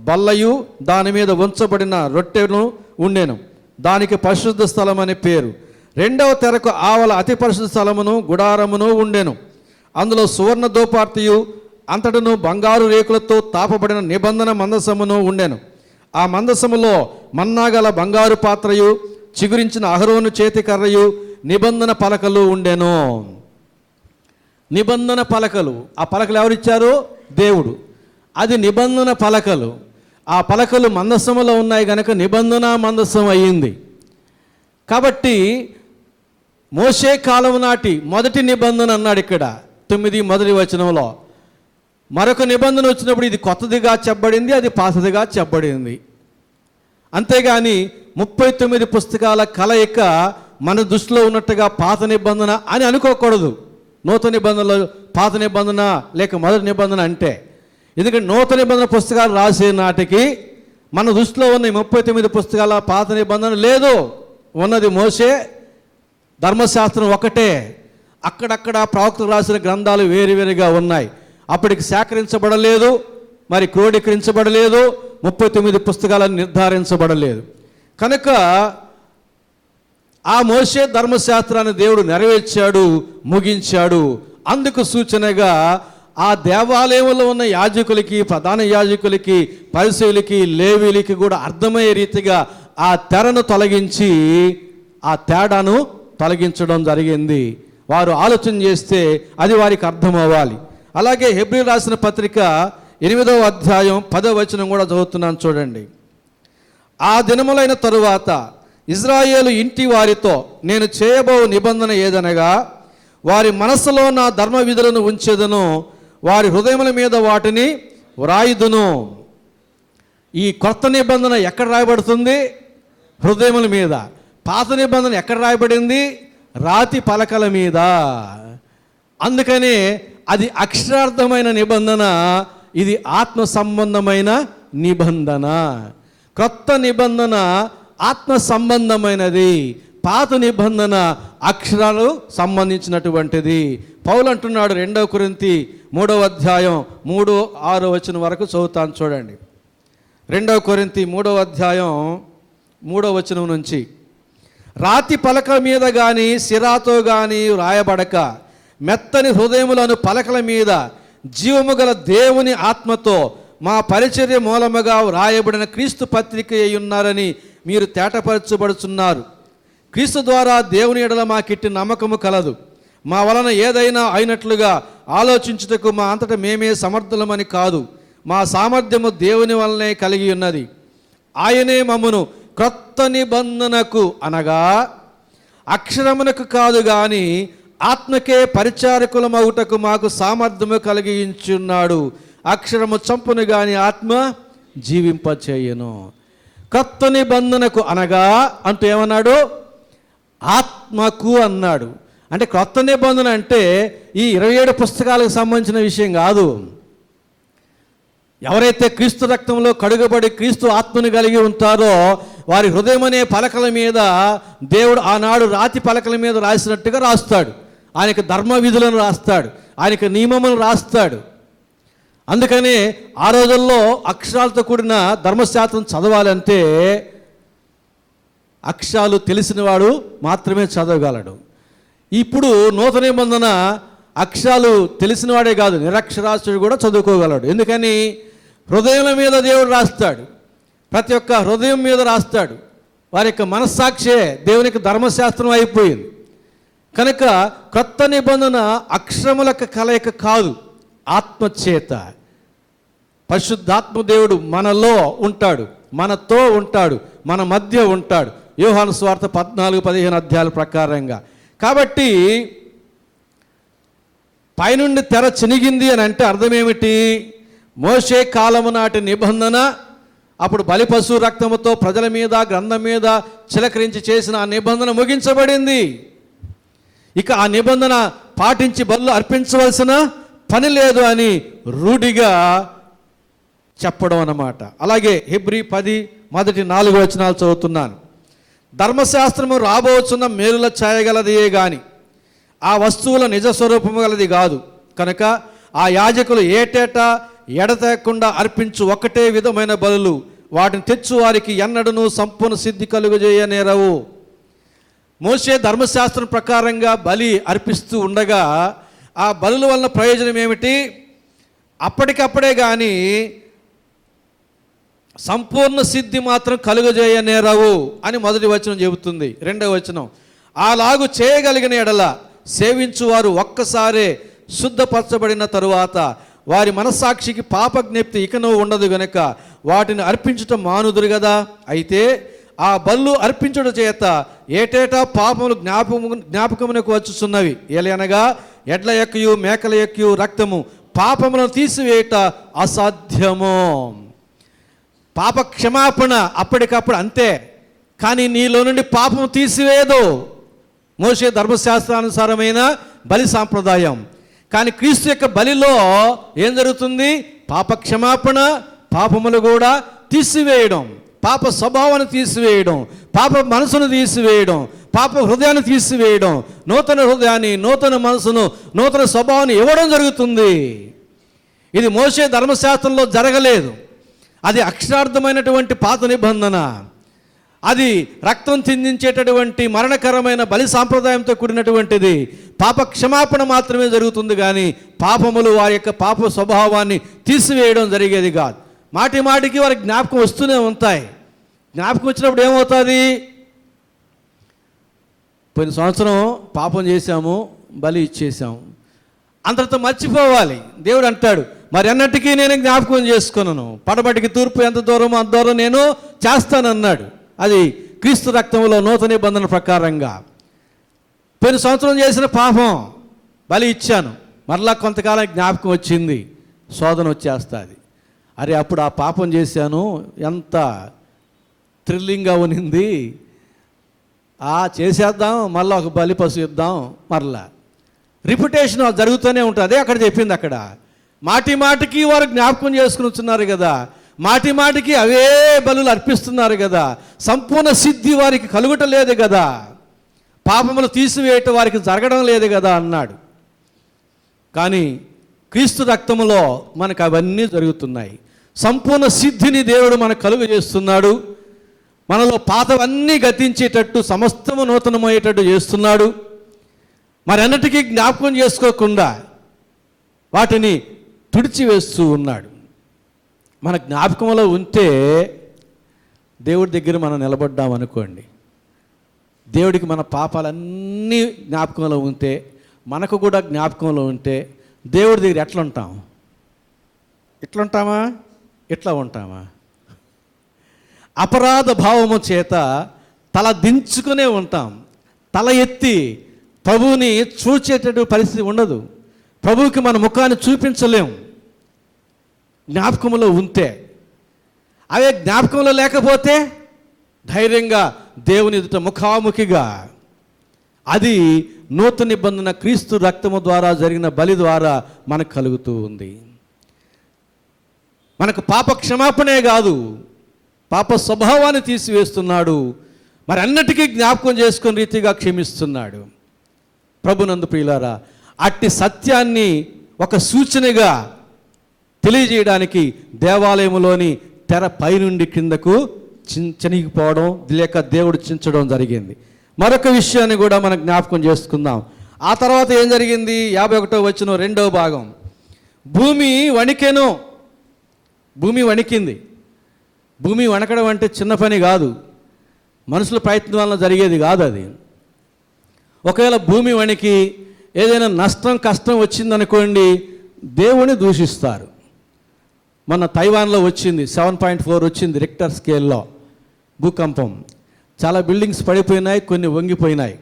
B: బల్లయు దాని మీద ఉంచబడిన రొట్టెను ఉండెను, దానికి పరిశుద్ధ స్థలం అని పేరు. రెండవ తెరకు ఆవల అతి పరిశుద్ధ స్థలమును గుడారమును ఉండెను, అందులో సువర్ణ దోపార్తియు అంతటను బంగారు రేకులతో తాపబడిన నిబంధన మందసమును ఉండెను. ఆ మందసములో మన్నాగల బంగారు పాత్రయు చిగురించిన అహరోను చేతి కర్రయు నిబంధన పలకలు ఉండెను. నిబంధన పలకలు, ఆ పలకలు ఎవరిచ్చారు? దేవుడు. అది నిబంధన పలకలు. ఆ పలకలు మందసములో ఉన్నాయి కనుక నిబంధన మందసం అయ్యింది. కాబట్టి మోషే కాలం నాటి మొదటి నిబంధన అన్నాడు ఇక్కడ 9 మొదటి వచనంలో. మరొక నిబంధన వచ్చినప్పుడు ఇది కొత్తదిగా చెప్పబడింది, అది పాతదిగా చెప్పబడింది. అంతేగాని 39 పుస్తకాల కలయిక మన దృష్టిలో ఉన్నట్టుగా పాత నిబంధన అని అనుకోకూడదు. నూతన నిబంధనలు పాత నిబంధన లేక మొదటి నిబంధన అంటే, ఎందుకంటే నూతన నిబంధన పుస్తకాలు రాసే నాటికి మన దృష్టిలో ఉన్న 39 పుస్తకాల పాత నిబంధన లేదు. ఉన్నది మోషే ధర్మశాస్త్రం ఒకటే. అక్కడక్కడ ప్రవక్తలు రాసిన గ్రంథాలు వేరువేరుగా ఉన్నాయి. అప్పటికి సేకరించబడలేదు, మరి క్రోడీకరించబడలేదు, 39 పుస్తకాలను నిర్ధారించబడలేదు. కనుక ఆ మోషే ధర్మశాస్త్రాన్ని దేవుడు నెరవేర్చాడు, ముగించాడు. అందుకు సూచనగా ఆ దేవాలయంలో ఉన్న యాజకులకి, ప్రధాన యాజకులకి, పరిసయ్యులకి, లేవీలకి కూడా అర్థమయ్యే రీతిగా ఆ తెరను తొలగించి ఆ తేడాను తొలగించడం జరిగింది. వారు ఆలోచన చేస్తే అది వారికి అర్థం అవ్వాలి. అలాగే హెబ్రీ రాసిన పత్రిక 8వ అధ్యాయం 10వ వచనం కూడా చదువుతున్నాను చూడండి. ఆ దినములైన తరువాత ఇజ్రాయేలు ఇంటి వారితో నేను చేయబో నిబంధన ఏదనగా, వారి మనస్సులో నా ధర్మ విధులను ఉంచెదను, వారి హృదయముల మీద వాటిని వ్రాయుదును. ఈ కొత్త నిబంధన ఎక్కడ రాయబడుతుంది? హృదయముల మీద. పాత నిబంధన ఎక్కడ రాయబడింది? రాతి పలకల మీద. అందుకనే అది అక్షరార్థమైన నిబంధన, ఇది ఆత్మ సంబంధమైన నిబంధన. క్రొత్త నిబంధన ఆత్మ సంబంధమైనది, పాత నిబంధన అక్షరాలు సంబంధించినటువంటిది. పౌలు అంటున్నాడు 2 కొరింథీ 3వ అధ్యాయం 3-6 వచనం వరకు చదువుతాను చూడండి. 2 కొరింథీ 3వ అధ్యాయం 3వ వచనం నుంచి, రాతి పలక మీద కానీ సిరాతో కానీ రాయబడక మెత్తని హృదయములను పలకల మీద జీవము గల దేవుని ఆత్మతో మా పరిచర్య మూలముగా వ్రాయబడిన క్రీస్తు పత్రిక అయి ఉన్నారని మీరు తేటపరచబడుచున్నారు. క్రీస్తు ద్వారా దేవుని ఎడల మాకిట్టి నమ్మకము కలదు. మా వలన ఏదైనా అయినట్లుగా ఆలోచించుటకు మా అంతటా మేమే సమర్థులమని కాదు, మా సామర్థ్యము దేవుని వలనే కలిగి ఉన్నది. ఆయనే మమ్మను క్రొత్త నిబంధనకు అనగా అక్షరమునకు కాదు కానీ ఆత్మకే పరిచారకులమవుటకు మాకు సామర్థ్యము కలిగించున్నాడు. అక్షరము చంపును గాని ఆత్మ జీవింపచేయను. క్రొత్త నిబంధనకు అనగా అంటూ ఏమన్నాడు? ఆత్మకు అన్నాడు. అంటే క్రొత్త నిబంధన అంటే ఈ 27 పుస్తకాలకు సంబంధించిన విషయం కాదు. ఎవరైతే క్రీస్తు రక్తంలో కడుగబడి క్రీస్తు ఆత్మను కలిగి ఉంటారో వారి హృదయం అనే పలకల మీద దేవుడు ఆనాడు రాతి పలకల మీద రాసినట్టుగా రాస్తాడు. ఆయనకు ధర్మ విధులను రాస్తాడు, ఆయనకు నియమములను రాస్తాడు. అందుకని ఆ రోజుల్లో అక్షరాలతో కూడిన ధర్మశాస్త్రం చదవాలంటే అక్షరాలు తెలిసినవాడు మాత్రమే చదవగలడు. ఇప్పుడు నూతన నిబంధన అక్షరాలు తెలిసినవాడే కాదు, నిరక్షరాస్యుడు కూడా చదువుకోగలడు. ఎందుకని? హృదయం మీద దేవుడు రాస్తాడు, ప్రతి ఒక్క హృదయం మీద రాస్తాడు. వారి యొక్క మనస్సాక్షే దేవునికి ధర్మశాస్త్రం అయిపోయింది. కనుక క్రొత్త నిబంధన అక్షరములకు కలయిక కాదు, ఆత్మచేత. పరిశుద్ధాత్మ దేవుడు మనలో ఉంటాడు, మనతో ఉంటాడు, మన మధ్య ఉంటాడు. యోహాను సువార్త 14-15 అధ్యాయాల ప్రకారంగా. కాబట్టి పైనుండి తెర చినిగింది అని అంటే అర్థం ఏమిటి? మోషే కాలము నాటి నిబంధన, అప్పుడు బలిపశు రక్తముతో ప్రజల మీద గ్రంథం మీద చిలకరించి చేసిన ఆ నిబంధన ముగించబడింది. ఇక ఆ నిబంధన పాటించి బలులు అర్పించవలసిన పని లేదు అని రూఢిగా చెప్పడం అన్నమాట. అలాగే హెబ్రీ 10:4 వచనాలు చదువుతున్నాను. ధర్మశాస్త్రము రాబోచున్న మేలుల ఛాయగలదియే గాని ఆ వస్తువుల నిజ స్వరూపము గలది కాదు. కనుక ఆ యాజకులు ఏటేటా ఎడతెగకుండా అర్పించు ఒకటే విధమైన బలులు వాటిని తెచ్చు వారికి ఎన్నడను సంపూర్ణ సిద్ధి కలుగజేయనేరవు. మోషే ధర్మశాస్త్రం ప్రకారంగా బలి అర్పిస్తూ ఉండగా ఆ బలుల వలన ప్రయోజనం ఏమిటి? అప్పటికప్పుడే కానీ సంపూర్ణ సిద్ధి మాత్రం కలుగజేయనేరవు అని మొదటి వచనం చెబుతుంది. 2వ వచనం, అలాగు చేయగలిగిన ఎడల సేవించువారు ఒక్కసారే శుద్ధపరచబడిన తరువాత వారి మనస్సాక్షికి పాపజ్ఞప్తి ఇకను ఉండదు గనక వాటిని అర్పించటం మానుదురు కదా. అయితే ఆ బళ్ళు అర్పించుట చేత ఏటేటా పాపములు జ్ఞాపకమునకు వచ్చుచున్నవి. ఎలయనగా ఎడ్ల యొక్కయు మేకల యొక్కయు రక్తము పాపములను తీసివేయట అసాధ్యము. పాప క్షమాపణ అప్పటికప్పుడు అంతే, కానీ నీలో నుండి పాపము తీసివేయదు. మోషే ధర్మశాస్త్రానుసారమైన బలి సాంప్రదాయం. కానీ క్రీస్తు యొక్క బలిలో ఏం జరుగుతుంది? పాప క్షమాపణ, పాపములు కూడా తీసివేయడం, పాప స్వభావాన్ని తీసివేయడం, పాప మనసును తీసివేయడం, పాప హృదయాన్ని తీసివేయడం, నూతన హృదయాన్ని, నూతన మనసును, నూతన స్వభావాన్ని ఇవ్వడం జరుగుతుంది. ఇది మోషే ధర్మశాస్త్రంలో జరగలేదు. అది అక్షరార్థమైనటువంటి పాత నిబంధన. అది రక్తం చిందించేటటువంటి మరణకరమైన బలి సాంప్రదాయంతో కూడినటువంటిది. పాప క్షమాపణ మాత్రమే జరుగుతుంది, కానీ పాపములు, వారి యొక్క పాప స్వభావాన్ని తీసివేయడం జరిగేది కాదు. మాటి మాటికి వారికి జ్ఞాపకం వస్తూనే ఉంటాయి. జ్ఞాపకం వచ్చినప్పుడు ఏమవుతుంది? పోయిన సంవత్సరం పాపం చేశాము, బలి ఇచ్చేసాము, అంతటితో మర్చిపోవాలి. దేవుడు అంటాడు, మరి అన్నటికీ నేను జ్ఞాపకం చేసుకున్నాను, పడమటికి తూర్పు ఎంత దూరమో అంత దూరం నేను చేస్తానన్నాడు. అది క్రీస్తు రక్తంలో నూతన నిబంధన ప్రకారంగా. పోయిన సంవత్సరం చేసిన పాపం బలి ఇచ్చాను, మరలా కొంతకాలం జ్ఞాపకం వచ్చింది, శోధన వచ్చేస్తుంది. అరే అప్పుడు ఆ పాపం చేశాను, ఎంత థ్రిల్లింగ్గా ఉన్నింది, చేసేద్దాం, మళ్ళీ ఒక బలి పశు ఇద్దాం, మరలా రిపిటేషన్ జరుగుతూనే ఉంటుంది. అక్కడ చెప్పింది, అక్కడ మాటి మాటికి వారు జ్ఞాపకం చేసుకుని వచ్చున్నారు కదా, మాటి మాటికి అవే బలులు అర్పిస్తున్నారు కదా, సంపూర్ణ సిద్ధి వారికి కలుగటలేదు కదా, పాపములు తీసివేయటం వారికి జరగడం లేదు కదా అన్నాడు. కానీ క్రీస్తు రక్తములో మనకు అవన్నీ జరుగుతున్నాయి. సంపూర్ణ సిద్ధిని దేవుడు మనకు కలుగ చేస్తున్నాడు. మనలో పాతవన్నీ గతించేటట్టు, సమస్తము నూతనమయ్యేటట్టు చేస్తున్నాడు. మరి అన్నిటికీ జ్ఞాపకం చేసుకోకుండా వాటిని తుడిచివేస్తూ ఉన్నాడు. మన జ్ఞాపకంలో ఉంటే దేవుడి దగ్గర మనం నిలబడ్డామనుకోండి, దేవుడికి మన పాపాలన్నీ జ్ఞాపకంలో ఉంటే, మనకు కూడా జ్ఞాపకంలో ఉంటే, దేవుడి దగ్గర ఎట్లా ఉంటాం? ఇట్లుంటామా? ఇట్లా ఉంటామా? అపరాధ భావము చేత తల దించుకునే ఉంటాం. తల ఎత్తి ప్రభువుని చూచేటటువంటి పరిస్థితి ఉండదు. ప్రభువుకి మన ముఖాన్ని చూపించలేం జ్ఞాపకంలో ఉంటే. అవే జ్ఞాపకంలో లేకపోతే ధైర్యంగా దేవుని ఎదుట ముఖాముఖిగా, అది నూతన నిబంధన క్రీస్తు రక్తము ద్వారా జరిగిన బలి ద్వారా మనకు కలుగుతూ ఉంది. మనకు పాప క్షమాపణే కాదు, పాప స్వభావాన్ని తీసివేస్తున్నాడు. మరి అన్నిటికీ జ్ఞాపకం చేసుకునే రీతిగా క్షమిస్తున్నాడు. ప్రభునందు ప్రియులారా, అట్టి సత్యాన్ని ఒక సూచనగా తెలియజేయడానికి దేవాలయంలోని తెర పైనుండి కిందకు చినిగిపోవడం లేక దేవుడు చించడం జరిగింది. మరొక విషయాన్ని కూడా మనం జ్ఞాపకం చేసుకుందాం. ఆ తర్వాత ఏం జరిగింది? 51వ వచనం 2వ భాగం. భూమి వణికెను. భూమి వణికింది. భూమి వణకడం అంటే చిన్న పని కాదు, మనుషుల ప్రయత్నం వల్ల జరిగేది కాదు అది. ఒకవేళ భూమి వణికి ఏదైనా నష్టం కష్టం వచ్చిందనుకోండి, దేవుని దూషిస్తారు. మన తైవాన్లో వచ్చింది 7.4 వచ్చింది రిక్టర్ స్కేల్లో భూకంపం. చాలా బిల్డింగ్స్ పడిపోయినాయి, కొన్ని వంగిపోయినాయి.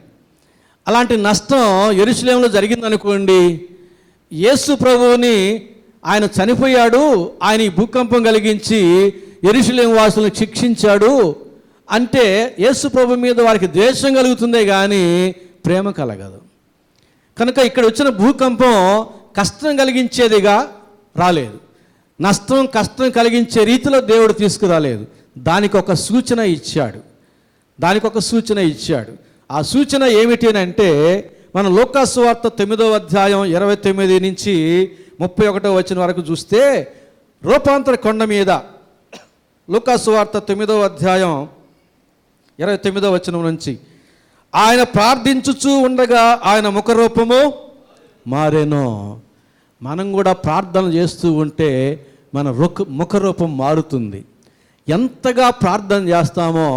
B: అలాంటి నష్టం యెరూషలేములో జరిగిందనుకోండి, యేసు ప్రభువుని ఆయన చనిపోయాడు, ఆయన ఈ భూకంపం కలిగించి యెరూషలేము వాసులను శిక్షించాడు అంటే యేసు ప్రభు మీద వారికి ద్వేషం కలుగుతుందే కానీ ప్రేమ కలగదు. కనుక ఇక్కడ వచ్చిన భూకంపం కష్టం కలిగించేదిగా రాలేదు, నష్టం కష్టం కలిగించే రీతిలో దేవుడు తీసుకురాలేదు. దానికి ఒక సూచన ఇచ్చాడు. ఆ సూచన ఏమిటి అంటే, మనం లూకా సువార్త 9వ అధ్యాయం 29 నుంచి 31వ వచనం వరకు చూస్తే, రూపాంతర కొండ మీద లూకా సువార్త 9వ అధ్యాయం 29వ వచనం నుంచి, ఆయన ప్రార్థించుచూ ఉండగా ఆయన ముఖరూపము మారెను. మనం కూడా ప్రార్థన చేస్తూ ఉంటే మన ముఖరూపం మారుతుంది. ఎంతగా ప్రార్థన చేస్తామో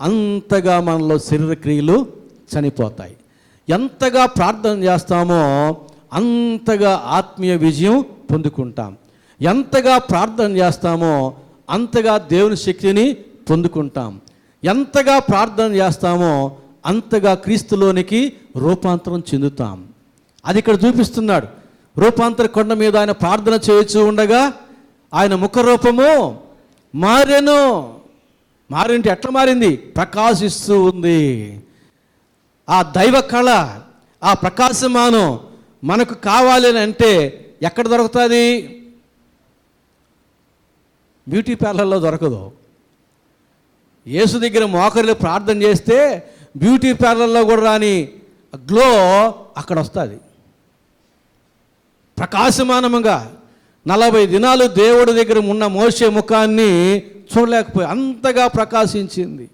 B: అంతగా మనలో శరీర క్రియలు చనిపోతాయి. ఎంతగా ప్రార్థన చేస్తామో అంతగా ఆత్మీయ విజయం పొందుకుంటాం. ఎంతగా ప్రార్థన చేస్తామో అంతగా దేవుని శక్తిని పొందుకుంటాం. ఎంతగా ప్రార్థన చేస్తామో అంతగా క్రీస్తులోనికి రూపాంతరం చెందుతాం. అది ఇక్కడ చూపిస్తున్నాడు. రూపాంతర కొండ మీద ఆయన ప్రార్థన చేయొచ్చు ఉండగా ఆయన ముఖరూపము మారెను. మారింటి ఎట్లా మారింది? ప్రకాశిస్తూ ఉంది. ఆ దైవ కళ, ఆ ప్రకాశమానం మనకు కావాలి అని అంటే ఎక్కడ దొరుకుతుంది? బ్యూటీ పార్లర్లో దొరకదు. యేసు దగ్గర మోకరిలో ప్రార్థన చేస్తే బ్యూటీ పార్లర్లో కూడా రాని గ్లో అక్కడ వస్తుంది. ప్రకాశమానముగా 40 దినాలు దేవుడి దగ్గర ఉన్న మోషే ముఖాన్ని చూడలేకపోయి, అంతగా ప్రకాశించింది.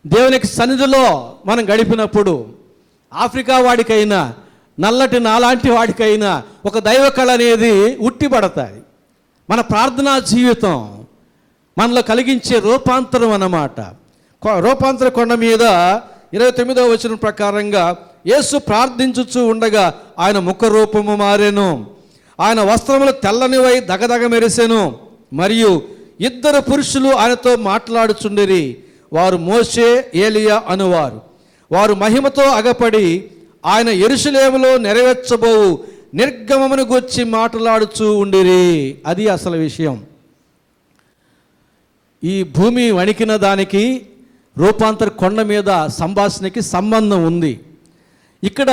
B: దేవునికి సన్నిధిలో మనం గడిపినప్పుడు ఆఫ్రికా వాడికైనా నల్లటి నాలాంటి వాడికైనా ఒక దైవ కళ అనేది ఉట్టిపడతాయి. మన ప్రార్థనా జీవితం మనలో కలిగించే రూపాంతరం అన్నమాట. రూపాంతర కొండ మీద 29వ వచనం ప్రకారంగా యేసు ప్రార్థించుచూ ఉండగా ఆయన ముఖ రూపము మారెను, ఆయన వస్త్రములు తెల్లనివై దగదగ మెరిసెను, మరియు 2 పురుషులు ఆయనతో మాట్లాడుచుండిరి. వారు మోషే, ఏలియా అనువారు. వారు మహిమతో అగపడి ఆయన యెరూషలేములో నెరవేర్చబోవు నిర్గమమును గూర్చి మాట్లాడుచూ ఉండిరి. అది అసలు విషయం. ఈ భూమి వణికిన దానికి రూపాంతర కొండ మీద సంభాషణకి సంబంధం ఉంది. ఇక్కడ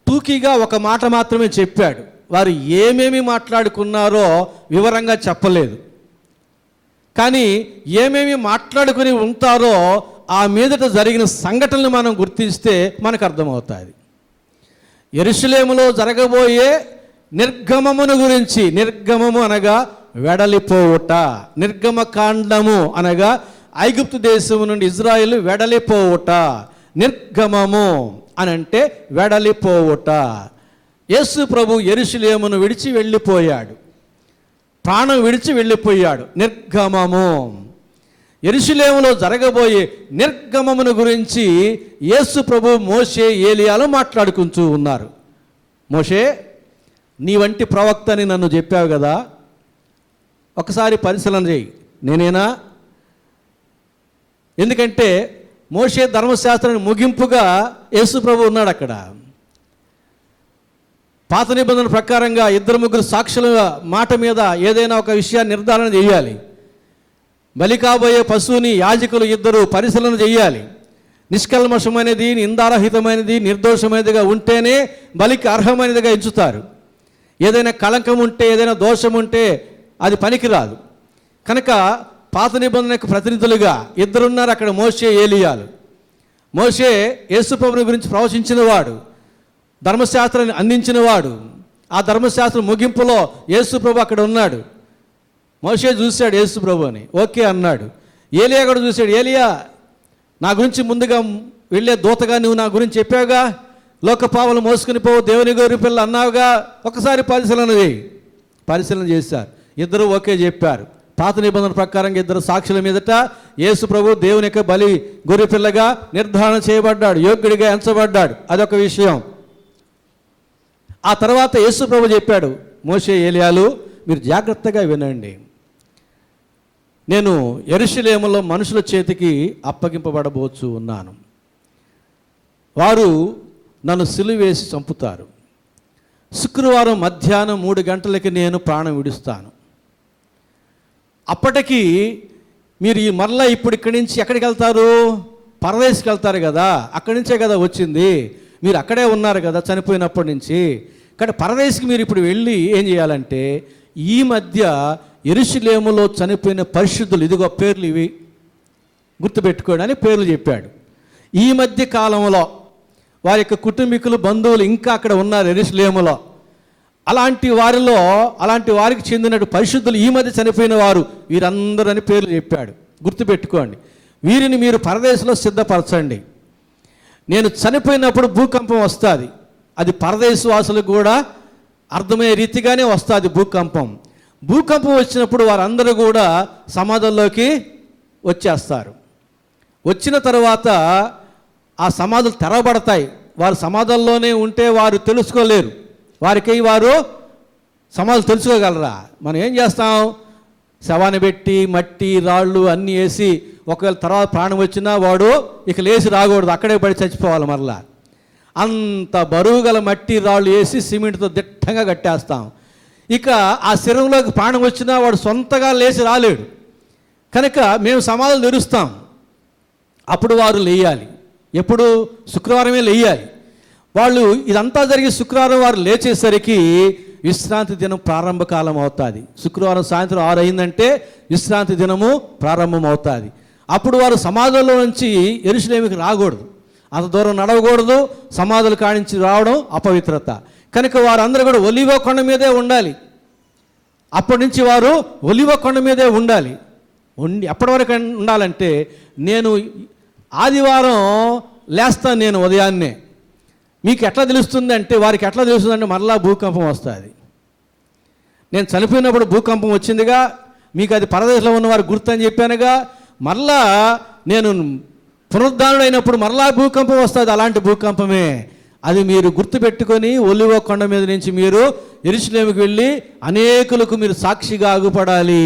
B: టూకీగా ఒక మాట మాత్రమే చెప్పాడు. వారు ఏమేమి మాట్లాడుకున్నారో వివరంగా చెప్పలేదు. కానీ ఏమేమి మాట్లాడుకుని ఉంటారో ఆ మీదట జరిగిన సంఘటనలు మనం గుర్తిస్తే మనకు అర్థమవుతుంది. యెరూషలేములో జరగబోయే నిర్గమమును గురించి, నిర్గమము అనగా వెడలిపోవుట, నిర్గమకాండము అనగా ఐగుప్తు దేశము నుండి ఇజ్రాయేల్ వెడలిపోవుట, నిర్గమము అని అంటే వెడలిపోవుట. యేసు ప్రభు యెరూషలేమును విడిచి వెళ్ళిపోయాడు, ప్రాణం విడిచి వెళ్ళిపోయాడు. నిర్గమము, యెరూషలేములో జరగబోయే నిర్గమమును గురించి యేసు ప్రభు మోషే, ఏలియాలు మాట్లాడుకుంటూ ఉన్నారు. మోషే, నీ వంటి ప్రవక్తని నన్ను చెప్పావు కదా, ఒకసారి పరిశీలన చేయి, నేనేనా? ఎందుకంటే మోషే ధర్మశాస్త్రాన్ని ముగింపుగా యేసు ప్రభు ఉన్నాడు అక్కడ. పాత నిబంధన ప్రకారంగా 2-3 సాక్షుల మాట మీద ఏదైనా ఒక విషయాన్ని నిర్ధారణ చేయాలి. బలి కాబోయే పశువుని యాజకులు 2 పరిశీలన చేయాలి. నిష్కల్మషమైనది, నిందారహితమైనది, నిర్దోషమైనదిగా ఉంటేనే బలికి అర్హమైనదిగా ఎంచుతారు. ఏదైనా కళంకం ఉంటే, ఏదైనా దోషం ఉంటే అది పనికిరాదు. కనుక పాత నిబంధనకు ప్రతినిధులుగా 2 ఉన్నారు అక్కడ, మోషే, ఏలియాలు. మోషే యేసు ప్రభుని గురించి ప్రవచించిన వాడు, ధర్మశాస్త్రాన్ని అందించిన వాడు. ఆ ధర్మశాస్త్రం ముగింపులో యేసు ప్రభు అక్కడ ఉన్నాడు. మోషే చూశాడు యేసు ప్రభుని, ఓకే అన్నాడు. ఏలియా కూడా చూశాడు. ఏలియా, నా గురించి ముందుగా వెళ్ళే దూతగా నువ్వు నా గురించి చెప్పావుగా, లోకపావలు మోసుకుని పోవు, దేవుని గౌరి పిల్ల అన్నావుగా, ఒకసారి పరిశీలన చేయి. పరిశీలన చేశారు. 2 ఓకే చెప్పారు. పాత నిబంధన ప్రకారంగా 2 సాక్షుల మీదట యేసు ప్రభు దేవుని యొక్క బలి గొర్రె పిల్లగా నిర్ధారణ చేయబడ్డాడు, యోగ్యుడిగా ఎంచబడ్డాడు. అదొక విషయం. ఆ తర్వాత యేసు ప్రభు చెప్పాడు, మోషే, ఏలియాలు, మీరు జాగ్రత్తగా వినండి, నేను యెరూషలేములో మనుషుల చేతికి అప్పగింపబడబోచు ఉన్నాను. వారు నన్ను సిలువ వేసి చంపుతారు. శుక్రవారం మధ్యాహ్నం 3 గంటలకి నేను ప్రాణం విడుస్తాను. అప్పటికి మీరు ఈ మరలా ఇప్పుడు ఇక్కడి నుంచి ఎక్కడికి వెళ్తారు? పరదేశికి వెళ్తారు కదా, అక్కడి నుంచే కదా వచ్చింది. మీరు అక్కడే ఉన్నారు కదా చనిపోయినప్పటి నుంచి. కానీ పరదేశికి మీరు ఇప్పుడు వెళ్ళి ఏం చేయాలంటే, ఈ మధ్య యెరూషలేములో చనిపోయిన పరిశుద్ధులు, ఇదిగో పేర్లు ఇవి గుర్తుపెట్టుకోండి అని పేర్లు చెప్పాడు. ఈ మధ్య కాలంలో వారి యొక్క కుటుంబీకులు, బంధువులు ఇంకా అక్కడ ఉన్నారు యెరూషలేములో. అలాంటి వారిలో, అలాంటి వారికి చెందినట్టు పరిశుద్ధులు ఈ మధ్య చనిపోయిన వారు వీరందరూ అని పేర్లు చెప్పాడు. గుర్తుపెట్టుకోండి. వీరిని మీరు పరదేశంలో సిద్ధపరచండి. నేను చనిపోయినప్పుడు భూకంపం వస్తుంది. అది పరదేశవాసులకు కూడా అర్థమయ్యే రీతిగానే వస్తుంది భూకంపం. భూకంపం వచ్చినప్పుడు వారందరూ కూడా సమాధుల్లోకి వచ్చేస్తారు. వచ్చిన తర్వాత ఆ సమాధులు తెరవబడతాయి. వారు సమాధుల్లోనే ఉంటే వారు తెలుసుకోలేరు. వారికి వారు సమాధులు తెలుసుకోగలరా? మనం ఏం చేస్తాం? శవాన్ని పెట్టి మట్టి, రాళ్ళు అన్నీ వేసి, ఒకవేళ తర్వాత ప్రాణం వచ్చినా వాడు ఇక లేచి రాకూడదు, అక్కడే పడి చచ్చిపోవాలి మరలా. అంత బరువు గల మట్టి రాళ్ళు వేసి సిమెంట్తో దిట్టంగా కట్టేస్తాం. ఇక ఆ శరీరంలోకి ప్రాణం వచ్చినా వాడు సొంతగా లేచి రాలేడు. కనుక మేము సమాధులు తెరుస్తాం. అప్పుడు వారు లేయాలి. ఎప్పుడు? శుక్రవారమే లేయాలి. వాళ్ళు ఇదంతా జరిగి శుక్రవారం వారు లేచేసరికి విశ్రాంతి దినం ప్రారంభకాలం అవుతుంది. శుక్రవారం సాయంత్రం 6 అయిందంటే విశ్రాంతి దినము ప్రారంభం అవుతుంది. అప్పుడు వారు సమాధుల్లో నుంచి యెరూషలేముకి రాకూడదు, అంత దూరం నడవకూడదు. సమాధుల కాడించి రావడం అపవిత్రత. కనుక వారందరూ కూడా ఒలీవ కొండ మీదే ఉండాలి. అప్పటి నుంచి వారు ఒలీవ కొండ మీదే ఉండాలి. ఎప్పటి వరకు ఉండాలంటే, నేను ఆదివారం లేస్తాను, నేను ఉదయాన్నే. మీకు ఎట్లా తెలుస్తుంది అంటే, వారికి ఎట్లా తెలుస్తుందంటే మరలా భూకంపం వస్తుంది. నేను చనిపోయినప్పుడు భూకంపం వచ్చిందిగా, మీకు అది పరదేశంలో ఉన్నవారు గుర్తు అని చెప్పానుగా. మరలా నేను పునరుద్ధానుడైనప్పుడు మరలా భూకంపం వస్తుంది. అలాంటి భూకంపమే అది. మీరు గుర్తుపెట్టుకొని ఒలివ కొండ మీద నుంచి మీరు యెరూషలేముకి వెళ్ళి అనేకులకు మీరు సాక్షిగా అగుపడాలి.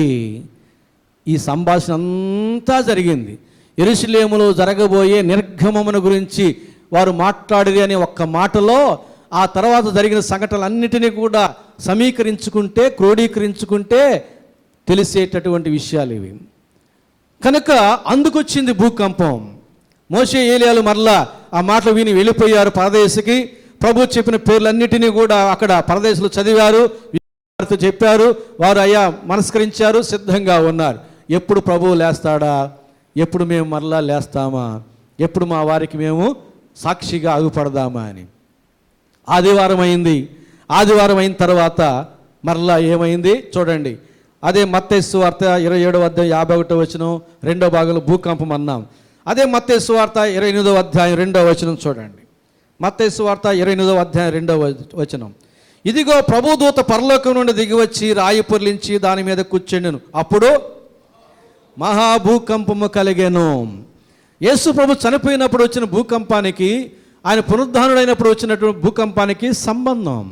B: ఈ సంభాషణ అంతా జరిగింది. యెరూషలేములో జరగబోయే నిర్గమమును గురించి వారు మాట్లాడేది అనే ఒక్క మాటలో ఆ తర్వాత జరిగిన సంఘటనలన్నిటినీ కూడా సమీకరించుకుంటే, క్రోడీకరించుకుంటే తెలిసేటటువంటి విషయాలు ఇవి. కనుక అందుకొచ్చింది భూకంపం. మోషే ఏలియాలు మరలా ఆ మాటలు విని వెళ్ళిపోయారు పరదేశికి. ప్రభు చెప్పిన పేర్లన్నిటినీ కూడా అక్కడ పరదేశంలో చదివారు, వారితో చెప్పారు. వారు అయ్యా మనస్కరించారు, సిద్ధంగా ఉన్నారు. ఎప్పుడు ప్రభువు లేస్తాడా, ఎప్పుడు మేము మరలా లేస్తామా, ఎప్పుడు మా వారికి మేము సాక్షిగా అగుపడదామా అని. ఆదివారం అయింది. ఆదివారం అయిన తర్వాత మరలా ఏమైంది చూడండి. అదే మత్తయి సువార్త 27వ అధ్యాయం 51వ వచనం 2వ భాగంలో భూకంపం అన్నాం. అదే మత్తయి సువార్త 28వ అధ్యాయం 2వ వచనం చూడండి. మత్తయి సువార్త 28వ అధ్యాయం 2వ వచనం. ఇదిగో ప్రభుదూత పరలోకం నుండి దిగివచ్చి రాయి పొర్లించి దాని మీద కూర్చుండెను. అప్పుడు మహాభూకంపము కలిగెను. యేసు ప్రభు చనిపోయినప్పుడు వచ్చిన భూకంపానికి, ఆయన పునరుద్ధానుడైనప్పుడు వచ్చినటువంటి భూకంపానికి సంబంధం.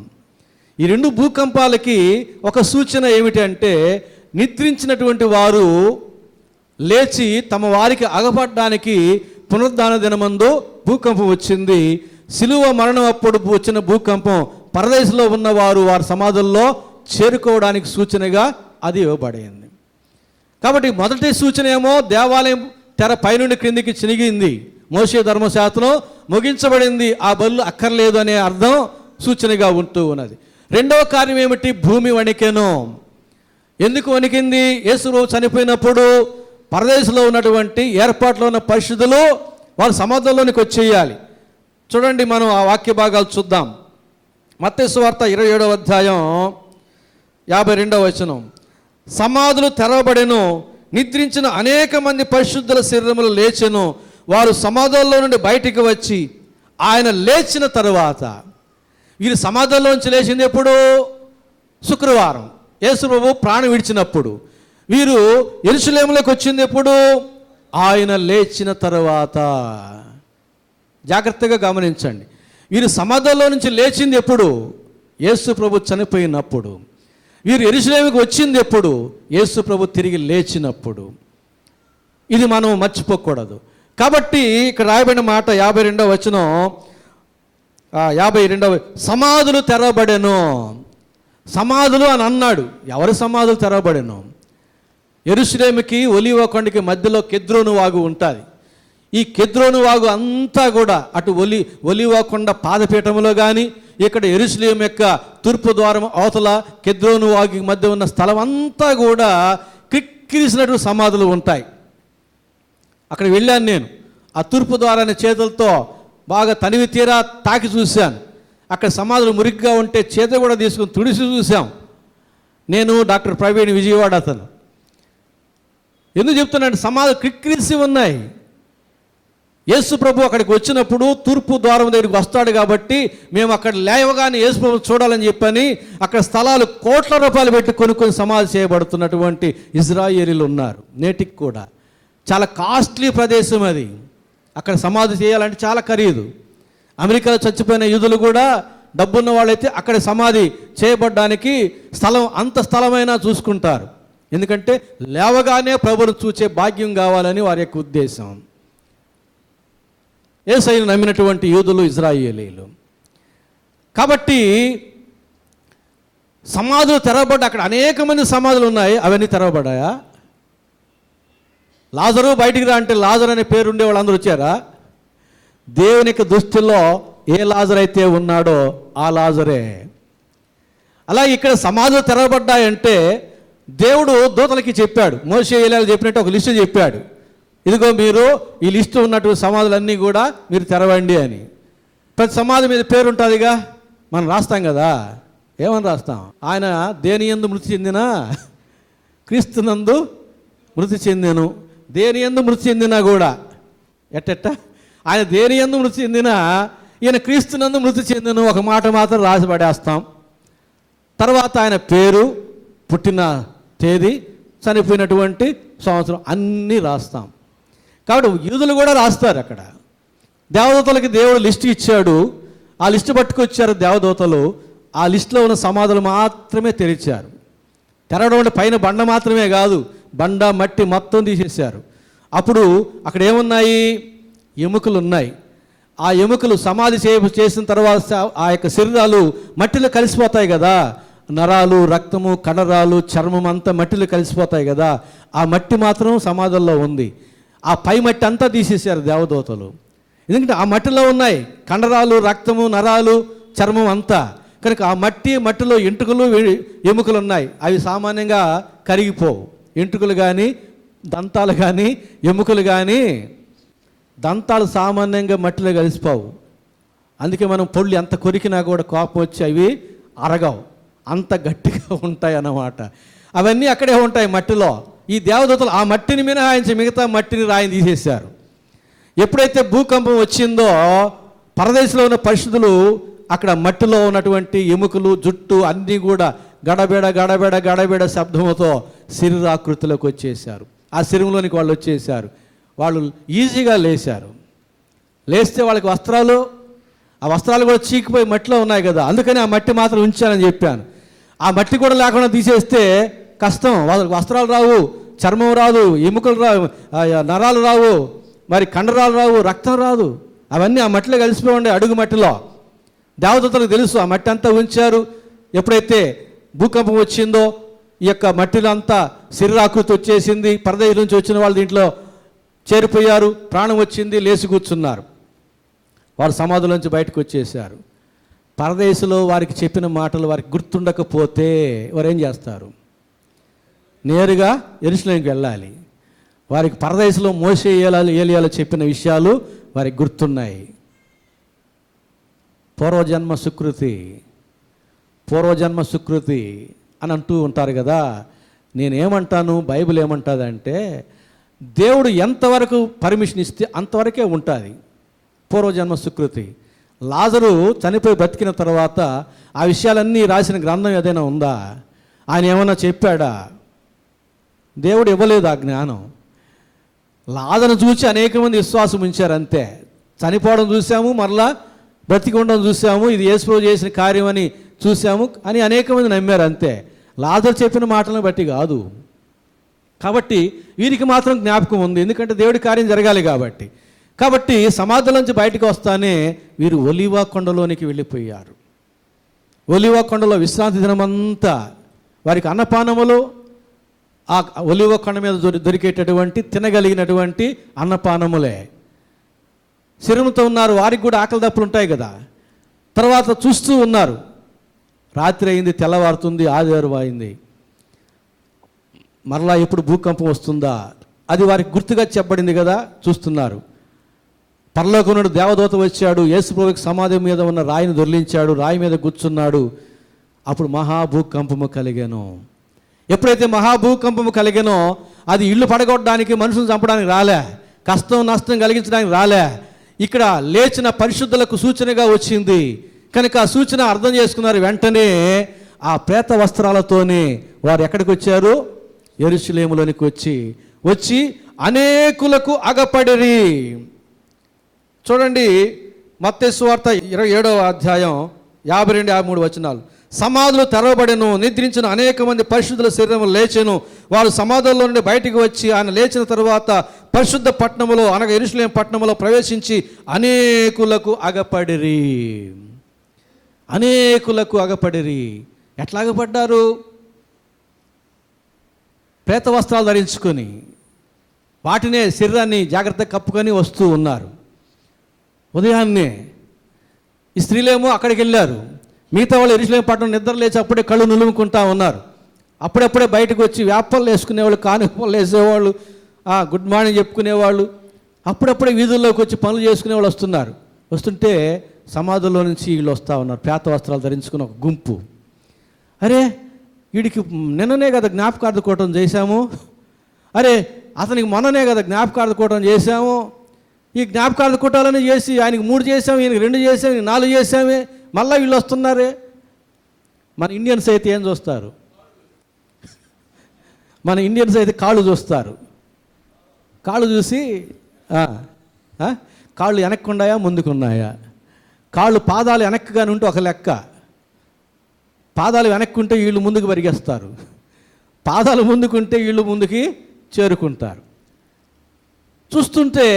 B: ఈ 2 భూకంపాలకి ఒక సూచన ఏమిటి అంటే, నిద్రించినటువంటి వారు లేచి తమ వారికి అగపడడానికి పునరుద్ధాన దినమందు భూకంపం వచ్చింది. శిలువ మరణం అప్పుడు వచ్చిన భూకంపం పరదేశంలో ఉన్నవారు వారి సమాధుల్లో చేరుకోవడానికి సూచనగా అది ఇవ్వబడింది. కాబట్టి మొదటి సూచన ఏమో దేవాలయం తెర పైనుండి క్రిందికి చినిగింది, మోషే ధర్మశాస్త్రం ముగించబడింది, ఆ బలులు అక్కర్లేదు అనే అర్థం సూచనగా ఉంటూ ఉన్నది. రెండవ కార్యం ఏమిటి? భూమి వణికెను. ఎందుకు వణికింది? యేసు చనిపోయినప్పుడు పరదేశంలో ఉన్నటువంటి ఏర్పాట్లో ఉన్న పరిశుద్ధులు వారు సమాధుల్లోనికి వచ్చేయాలి. చూడండి, మనం ఆ వాక్య భాగాలు చూద్దాం. మత్తయి సువార్త 27వ అధ్యాయం 52వ వచనం. సమాధులు తెరవబడెను, నిద్రించిన అనేక మంది పరిశుద్ధుల శరీరములు లేచెను. వారు సమాధుల్లో నుండి బయటికి వచ్చి ఆయన లేచిన తరువాత, వీరు సమాధుల్లోంచి లేచింది ఎప్పుడు? శుక్రవారం, యేసు ప్రభు ప్రాణం విడిచినప్పుడు. వీరు యెరూషలేములోకి వచ్చింది ఎప్పుడు? ఆయన లేచిన తరువాత. జాగ్రత్తగా గమనించండి. వీరు సమాధుల్లో నుంచి లేచింది ఎప్పుడు? యేసు ప్రభు చనిపోయినప్పుడు. వీరు యెరూషలేముకి వచ్చింది ఎప్పుడు? యేసు ప్రభు తిరిగి లేచినప్పుడు. ఇది మనం మర్చిపోకూడదు. కాబట్టి ఇక్కడ రాయబడిన మాట 52వ వచనం, 52వ, సమాధులు తెరవబడెను. సమాధులు అని అన్నాడు. ఎవరి సమాధులు తెరవబడెను? యెరూషలేముకి ఒలీవ కొండకి మధ్యలో కెద్రోను వాగు ఉంటుంది. ఈ కెద్రోను వాగు అంతా కూడా అటు ఒలీవ కొండ పాదపీఠంలో కానీ, ఇక్కడ యెరూషలేము యొక్క తూర్పు ద్వారం అవతల కెద్రోను వాగు మధ్య ఉన్న స్థలం అంతా కూడా క్రిక్కిరిసినటువంటి సమాధులు ఉంటాయి. అక్కడ వెళ్ళాను నేను. ఆ తూర్పు ద్వారాన్ని చేతులతో బాగా తనివి తీరా తాకి చూశాను. అక్కడ సమాధులు మురిగ్గా ఉంటే చేత కూడా తీసుకుని తుడిసి చూసాం. నేను, డాక్టర్ ప్రవీణ్, విజయవాడ అతను. ఎందుకు చెప్తున్నాడు? సమాధులు క్రిక్కిరిసి ఉన్నాయి. యేసు ప్రభు అక్కడికి వచ్చినప్పుడు తూర్పు ద్వారం దగ్గరికి వస్తాడు కాబట్టి మేము అక్కడ లేవగానే యేసు ప్రభు చూడాలని చెప్పని అక్కడ స్థలాలు కోట్ల రూపాయలు పెట్టి కొనుక్కొని సమాధి చేయబడుతున్నటువంటి ఇజ్రాయేలీలు ఉన్నారు. నేటికి కూడా చాలా కాస్ట్లీ ప్రదేశం అది. అక్కడ సమాధి చేయాలంటే చాలా ఖరీదు. అమెరికాలో చచ్చిపోయిన యూదులు కూడా డబ్బున్న వాళ్ళైతే అక్కడ సమాధి చేయబడ్డానికి అంత స్థలమైనా చూసుకుంటారు. ఎందుకంటే లేవగానే ప్రభువును చూచే భాగ్యం కావాలని వారి యొక్క ఉద్దేశం. యేసయ్యను నమ్మినటువంటి యూదులు, ఇజ్రాయేలీలు. కాబట్టి సమాధులు తెరవబడ్డా, అక్కడ అనేక మంది సమాధులు ఉన్నాయి, అవన్నీ తెరవబడ్డాయా? లాజరు బయటికి రా అంటే లాజరు అనే పేరు ఉండే వాళ్ళందరూ వచ్చారా? దేవునికి దృష్టిలో ఏ లాజరు అయితే ఉన్నాడో ఆ లాజరే. అలాగే ఇక్కడ సమాధులు తెరవబడ్డాయంటే దేవుడు దూతలకి చెప్పాడు, మోషే ఏలీయాలు చెప్పినట్టు ఒక లిస్టు చెప్పాడు, ఇదిగో మీరు ఈ లిస్టు ఉన్నటువంటి సమాధులన్నీ కూడా మీరు తెరవండి అని. ప్రతి సమాధి మీద పేరు ఉంటుందిగా, మనం రాస్తాం కదా. ఏమని రాస్తాం? ఆయన దేని యందు మృతి చెందినా క్రీస్తునందు మృతి చెందెను. దేని యందు మృతి చెందినా కూడా ఎట్టెట్ట ఆయన దేని యందు మృతి చెందినా ఈయన క్రీస్తునందు మృతి చెందెను ఒక మాట మాత్రం రాసి పడేస్తాం. తర్వాత ఆయన పేరు, పుట్టిన తేదీ, చనిపోయినటువంటి సంవత్సరం అన్నీ రాస్తాం. కాబట్టి యూదులు కూడా రాస్తారు. అక్కడ దేవదూతలకి దేవుడు లిస్టు ఇచ్చాడు, ఆ లిస్టు పట్టుకొచ్చారు దేవదూతలు. ఆ లిస్టులో ఉన్న సమాధులు మాత్రమే తెరిచారు. తెరవడం అంటే పైన బండ మాత్రమే కాదు, బండ మట్టి మొత్తం తీసేశారు. అప్పుడు అక్కడ ఏమున్నాయి? ఎముకలు ఉన్నాయి. ఆ ఎముకలు సమాధి చేసిన తర్వాత ఆ యొక్క శరీరాలు మట్టిలో కలిసిపోతాయి కదా, నరాలు, రక్తము, కండరాలు, చర్మం అంతా మట్టిలో కలిసిపోతాయి కదా, ఆ మట్టి మాత్రం సమాధుల్లో ఉంది. ఆ పై మట్టి అంతా తీసేశారు దేవదూతలు. ఎందుకంటే ఆ మట్టిలో ఉన్నాయి కండరాలు, రక్తము, నరాలు, చర్మం అంతా. కనుక ఆ మట్టిలో ఎంట్రుకలు, ఎముకలు ఉన్నాయి. అవి సామాన్యంగా కరిగిపోవు. ఎంట్రుకలు కానీ, దంతాలు కానీ, ఎముకలు కానీ, దంతాలు సామాన్యంగా మట్టిలో కలిసిపోవు. అందుకే మనం పొళ్ళు ఎంత కొరికినా కూడా కోపం వచ్చి అవి అరగవు, అంత గట్టిగా ఉంటాయి అన్నమాట. అవన్నీ అక్కడే ఉంటాయి మట్టిలో. ఈ దేవదూతలు ఆ మట్టిని మినహాయించి మిగతా మట్టిని రాయిని తీసేశారు. ఎప్పుడైతే భూకంపం వచ్చిందో పరదేశంలో ఉన్న పరిశుద్ధులు అక్కడ మట్టిలో ఉన్నటువంటి ఎముకలు, జుట్టు అన్నీ కూడా గడబెడ గడబెడ గడబెడ శబ్దంతో శరీరాకృతిలోకి వచ్చేసారు. ఆ శరీరంలోనికి వాళ్ళు వచ్చేసారు. వాళ్ళు ఈజీగా లేచారు. లేస్తే వాళ్ళకి వస్త్రాలు, ఆ వస్త్రాలు కూడా చీకిపోయి మట్టిలో ఉన్నాయి కదా, అందుకని ఆ మట్టి మాత్రం ఉంచానని చెప్పాను. ఆ మట్టి కూడా లేకుండా తీసేస్తే కష్టం. వాళ్ళకి వస్త్రాలు రావు, చర్మం రాదు, ఎముకలు రావు, నరాలు రావు, మరి కండరాలు రావు, రక్తం రాదు. అవన్నీ ఆ మట్టిలో కలిసిపోయి ఉండే, అడుగు మట్టిలో. దేవదూతలకు తెలుసు ఆ మట్టి అంతా ఉంచారు. ఎప్పుడైతే భూకంపం వచ్చిందో ఈ యొక్క మట్టిలో అంతా శరీరాకృతి వచ్చేసింది. పరదేశం నుంచి వచ్చిన వాళ్ళు దీంట్లో చేరిపోయారు. ప్రాణం వచ్చింది, లేచి కూర్చున్నారు. వారు సమాధుల నుంచి బయటకు వచ్చేసారు. పరదేశంలో వారికి చెప్పిన మాటలు వారికి గుర్తుండకపోతే వారు ఏం చేస్తారు? నేరుగా యెరూషలేముకి వెళ్ళాలి. వారికి పరదేశంలో మోషే ఏలీయాలు చెప్పిన విషయాలు వారికి గుర్తున్నాయి. పూర్వజన్మ సుకృతి అని అంటూ ఉంటారు కదా. నేనేమంటాను, బైబిల్ ఏమంటుందంటే దేవుడు ఎంతవరకు పర్మిషన్ ఇస్తే అంతవరకే ఉంటుంది పూర్వజన్మ సుకృతి. లాజరు చనిపోయి బతికిన తర్వాత ఆ విషయాలన్నీ రాసిన గ్రంథం ఏదైనా ఉందా? ఆయన ఏమన్నా చెప్పాడా? దేవుడు ఇవ్వలేదు ఆ జ్ఞానం. లాజరును చూసి అనేక మంది విశ్వాసం ఉంచారు అంతే. చనిపోవడం చూసాము, మరలా బ్రతికి ఉండడం చూసాము, ఇది యేసుప్రభువు చేసిన కార్యం అని చూసాము అని అనేక మంది నమ్మారు అంతే. లాజరు చెప్పిన మాటలను బట్టి కాదు. కాబట్టి వీరికి మాత్రం జ్ఞాపకం ఉంది, ఎందుకంటే దేవుడి కార్యం జరగాలి కాబట్టి. కాబట్టి సమాధుల నుంచి బయటకు వస్తానే వీరు ఒలీవ కొండలోనికి వెళ్ళిపోయారు. ఒలీవ కొండలో విశ్రాంతి దినమంతా వారికి అన్నపానములు, ఆ ఒలీవ కొండ మీద దొరికేటటువంటి తినగలిగినటువంటి అన్నపానములే. శరీరంతో ఉన్నారు, వారికి కూడా ఆకలి దప్పులు ఉంటాయి కదా. తర్వాత చూస్తూ ఉన్నారు. రాత్రి అయింది, తెల్లవారుతుంది, ఆదివారం అయింది. మరలా ఎప్పుడు భూకంపం వస్తుందా అది వారికి గుర్తుగా చెప్పబడింది కదా. చూస్తున్నారు. పరలోకం నుండి దేవదూత వచ్చాడు, యేసుప్రభువుకి సమాధి మీద ఉన్న రాయిని దొర్లించాడు, రాయి మీద కూర్చున్నాడు. అప్పుడు మహాభూకంపము కలిగాను. ఎప్పుడైతే మహాభూకంపము కలిగానో అది ఇల్లు పడగొట్టడానికి, మనుషులను చంపడానికి రాలే, కష్టం నష్టం కలిగించడానికి రాలే. ఇక్కడ లేచిన పరిశుద్ధులకు సూచనగా వచ్చింది కనుక ఆ సూచన అర్థం చేసుకున్నారు. వెంటనే ఆ ప్రేత వస్త్రాలతోనే వారు ఎక్కడికి వచ్చారు? యెరూషలేములోనికి వచ్చి అనేకులకు అగపడిరి. చూడండి, మత్తయి సువార్త 27వ అధ్యాయం 52-53 వచనాలు. సమాధులు తెరవబడెను, నిద్రించిన అనేక మంది పరిశుద్ధుల శరీరము లేచెను. వారు సమాధుల్లో నుండి బయటికి వచ్చి ఆయన లేచిన తరువాత పరిశుద్ధ పట్టణములో అనగా యెరూషలేము పట్టణములో ప్రవేశించి అనేకులకు అగపడిరి. అనేకులకు అగపడిరి. ఎట్లా అగపడ్డారు? ప్రేత వస్త్రాలు ధరించుకొని వాటినే శరీరాన్ని జాగ్రత్తగా కప్పుకొని వస్తూ ఉన్నారు. ఉదయాన్నే ఈ స్త్రీలేమో అక్కడికి వెళ్ళారు. మిగతా వాళ్ళు యెరూషలేము పట్టణం నిద్ర లేచి అప్పుడే కళ్ళు నులుముకుంటా ఉన్నారు. అప్పుడప్పుడే బయటకు వచ్చి వ్యాపారాలు వేసుకునేవాళ్ళు, కానుకలు వేసేవాళ్ళు, గుడ్ మార్నింగ్ చెప్పుకునేవాళ్ళు, అప్పుడప్పుడే వీధుల్లోకి వచ్చి పనులు చేసుకునేవాళ్ళు వస్తున్నారు. వస్తుంటే సమాధుల్లో నుంచి వీళ్ళు వస్తూ ఉన్నారు, ప్రేత వస్త్రాలు ధరించుకుని ఒక గుంపు. అరే, వీడికి నిన్ననే కదా జ్ఞాపకార్థకోవటం చేశాము, అరే అతనికి మొన్ననే కదా జ్ఞాపకార్థకోవటం చేశాము, ఈ జ్ఞాపకార్థకోటాలని చేసి ఆయనకి 3 చేసాము, ఈయనకి 2 చేసాము, ఈయనకి 4 చేసామే, మళ్ళీ వీళ్ళు వస్తున్నారే. మన ఇండియన్స్ అయితే ఏం చూస్తారు? మన ఇండియన్స్ అయితే కాళ్ళు చూస్తారు. కాళ్ళు చూసి కాళ్ళు వెనక్కున్నాయా ముందుకున్నాయా, కాళ్ళు పాదాలు వెనక్కుగానే ఉంటే ఒక లెక్క, పాదాలు వెనక్కుంటే వీళ్ళు ముందుకు పరిగెస్తారు, పాదాలు ముందుకుంటే వీళ్ళు ముందుకి చేరుకుంటారు. చూస్తుంటే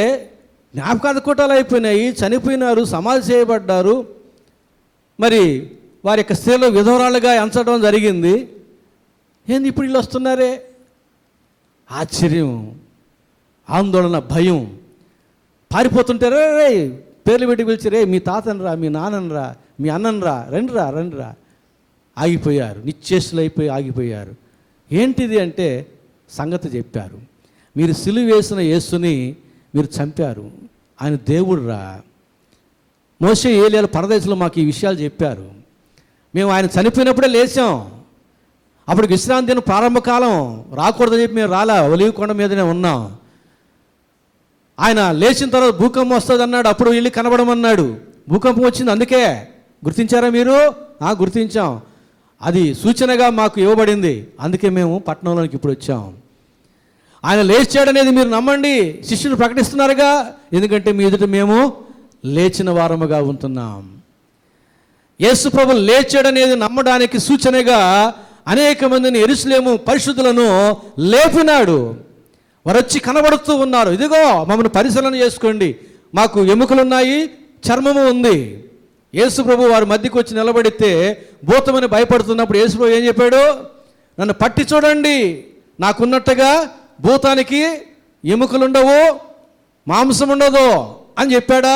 B: జ్ఞాపకార్థకోటాలు అయిపోయినాయి, చనిపోయినారు, సమాధి చేయబడ్డారు. మరి వారి యొక్క స్త్రీలు విధవరాలుగా ఎంచడం జరిగింది. ఏంది ఇప్పుడు వీళ్ళు వస్తున్నారే? ఆశ్చర్యం, ఆందోళన, భయం. పారిపోతుంటారే, రే పేర్లు పెట్టి పిలిచి, రే మీ తాతనరా, మీ నాన్ననరా, మీ అన్ననరా, రండిరా రండిరా. ఆగిపోయారు, నిశ్చేష్టులైపోయి ఆగిపోయారు. ఏంటిది అంటే సంగతి చెప్పారు. మీరు సిలువ వేసిన యేసుని మీరు చంపారు, ఆయన దేవుడు రా. మోషే ఏలియాల పరదేశంలో మాకు ఈ విషయాలు చెప్పారు. మేము ఆయన చనిపోయినప్పుడే లేచాం. అప్పుడు విశ్రాంతి దినం ప్రారంభకాలం రాకూడదని చెప్పి మేము రాలా, ఒలీవ కొండ మీదనే ఉన్నాం. ఆయన లేచిన తర్వాత భూకంపం వస్తుంది అన్నాడు, అప్పుడు వెళ్ళి కనబడమన్నాడు. భూకంపం వచ్చింది, అందుకే గుర్తించారా మీరు? గుర్తించాం. అది సూచనగా మాకు ఇవ్వబడింది, అందుకే మేము పట్టణంలోనికి ఇప్పుడు వచ్చాం. ఆయన లేచాడనేది మీరు నమ్మండి, శిష్యులు ప్రకటిస్తున్నారుగా, ఎందుకంటే మీ ఎదుట మేము లేచిన వారముగా ఉంటున్నాం. యేసు ప్రభు లేచాడనేది నమ్మడానికి సూచనగా అనేక మందిని యెరూషలేము పరిశుద్ధులను లేపినాడు. వారు వచ్చి కనబడుతూ ఉన్నారు, ఇదిగో మమ్మల్ని పరిశీలన చేసుకోండి, మాకు ఎముకలున్నాయి, చర్మము ఉంది. యేసు ప్రభు వారి మధ్యకు వచ్చి నిలబడితే భూతమని భయపడుతున్నప్పుడు యేసు ప్రభు ఏం చెప్పాడు? నన్ను పట్టి చూడండి, నాకున్నట్టుగా భూతానికి ఎముకలుండవు, మాంసం ఉండదు అని చెప్పాడా?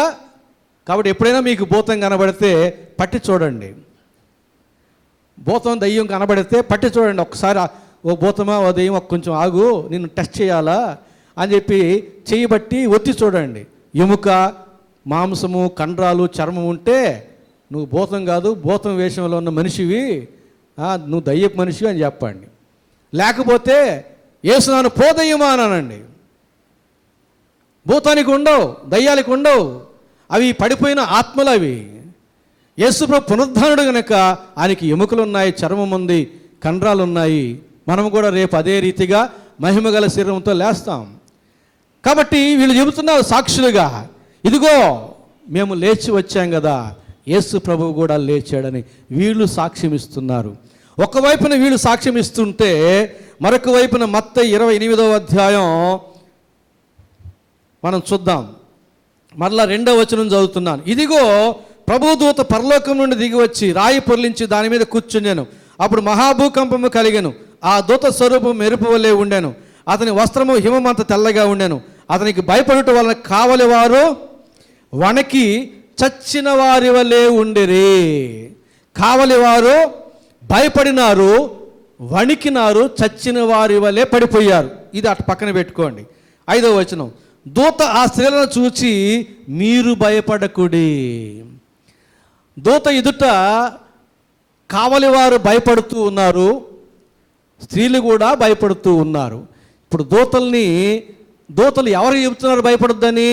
B: కాబట్టి ఎప్పుడైనా మీకు భూతం కనబడితే పట్టి చూడండి, భూతం దయ్యం కనబడితే పట్టి చూడండి ఒక్కసారి. ఓ భూతమా, ఓ దయ్యం, కొంచెం ఆగు, నిన్ను టెస్ట్ చేయాలా అని చెప్పి చేయబట్టి ఒత్తి చూడండి. ఎముక, మాంసము, కండరాలు, చర్మం ఉంటే నువ్వు భూతం కాదు, భూతం వేషంలో ఉన్న మనిషివి, నువ్వు దయ్యపు మనిషివి అని చెప్పండి. లేకపోతే యేసు నాను పోదయ్యమా అనండి. భూతానికి ఉండవు, దయ్యానికి ఉండవు, అవి పడిపోయిన ఆత్మలు. అవి యేసుప్రభు పునరుద్ధానుడు కనుక ఆయనకి ఎముకలు ఉన్నాయి, చర్మం ఉంది, కండరాలు ఉన్నాయి. మనం కూడా రేపు అదే రీతిగా మహిమగల శరీరంతో లేస్తాం. కాబట్టి వీళ్ళు చెబుతున్నారు సాక్షులుగా, ఇదిగో మేము లేచి వచ్చాం కదా, యేసు ప్రభువు కూడా లేచాడని వీళ్ళు సాక్ష్యం ఇస్తున్నారు. ఒకవైపున వీళ్ళు సాక్ష్యం ఇస్తుంటే మరొక వైపున మత్తయి 28వ అధ్యాయం మనం చూద్దాం. మరలా 2వ వచనం చదువుతున్నాను. ఇదిగో ప్రభుదూత పరలోకం నుండి దిగి వచ్చి రాయి పొర్లించి దాని మీద కూర్చున్నాను. అప్పుడు మహాభూకంపము కలిగెను. ఆ దూత స్వరూపం మెరుపు వలె ఉండెను. అతని వస్త్రము హిమమంత తెల్లగా ఉండెను. అతనికి భయపడుట వలన కావలి వారు వణకి చచ్చిన వారి వలె ఉండిరి. కావలి వారు భయపడినారు, వణికినారు, చచ్చిన వారి వలె పడిపోయారు. ఇది అటు పక్కన పెట్టుకోండి. 5వ వచనం, దూత ఆ స్త్రీలను చూచి మీరు భయపడకుడి. దూత ఎదుట కావలి వారు భయపడుతూ ఉన్నారు, స్త్రీలు కూడా భయపడుతూ ఉన్నారు. ఇప్పుడు దూతలు ఎవరు చెబుతున్నారు భయపడొద్దని?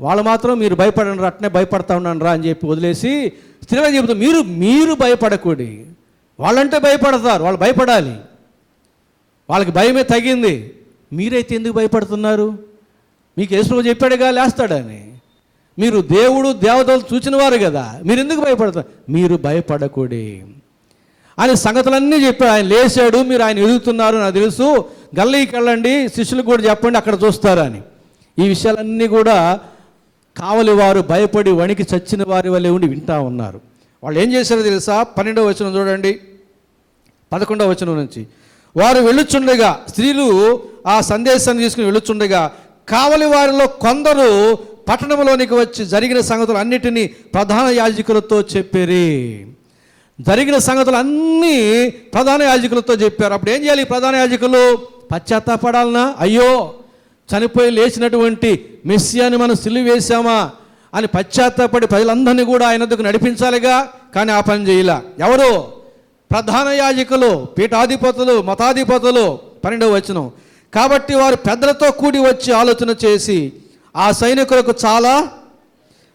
B: వాళ్ళు మాత్రం మీరు భయపడండి రా, అట్నే భయపడతా ఉన్నాను రా అని చెప్పి వదిలేసి స్త్రీలు చెబుతారు మీరు భయపడకూడి. వాళ్ళంటే భయపడతారు, వాళ్ళు భయపడాలి, వాళ్ళకి భయమే తగింది. మీరైతే ఎందుకు భయపడుతున్నారు? మీకు యేసు ప్రభు చెప్పాడుగా లేస్తాడని. మీరు దేవుడు దేవతలు చూచిన వారు కదా, మీరు ఎందుకు భయపడతారు? మీరు భయపడకూడి అని సంగతులన్నీ చెప్పాడు. ఆయన లేచాడు, మీరు ఆయన ఎదుగుతున్నారు నాకు తెలుసు, గల్లీకి వెళ్ళండి, శిష్యులకు కూడా చెప్పండి, అక్కడ చూస్తారు అని. ఈ విషయాలన్నీ కూడా కావలి వారు భయపడి వణికి చచ్చిన వారి వల్లే ఉండి వింటా ఉన్నారు. వాళ్ళు ఏం చేశారో తెలుసా? 12వ వచనం చూడండి, 11వ వచనం నుంచి. వారు వెళ్ళుచుండగా, స్త్రీలు ఆ సందేశాన్ని తీసుకుని వెళ్ళుచుండగా, కావలి వారిలో కొందరు పట్టణంలోనికి వచ్చి జరిగిన సంగతులు అన్నిటినీ ప్రధాన యాజకులతో చెప్పిరి. జరిగిన సంగతులు అన్నీ ప్రధాన యాజకులతో చెప్పారు. అప్పుడు ఏం చేయాలి ప్రధాన యాజకులు? పశ్చాత్తాపడాలనా? అయ్యో, చనిపోయి లేచినటువంటి మెస్సియాని మనం సిలువ వేశామా అని పశ్చాత్తాపడి ప్రజలందరినీ కూడా ఆయన వద్దకు నడిపించాలిగా. కానీ ఆ పని చేయలే. ఎవరు? ప్రధాన యాజకులు, పీఠాధిపతులు, మతాధిపతులు. 12వ వచనం. కాబట్టి వారు పెద్దలతో కూడి వచ్చి ఆలోచన చేసి ఆ సైనికులకు చాలా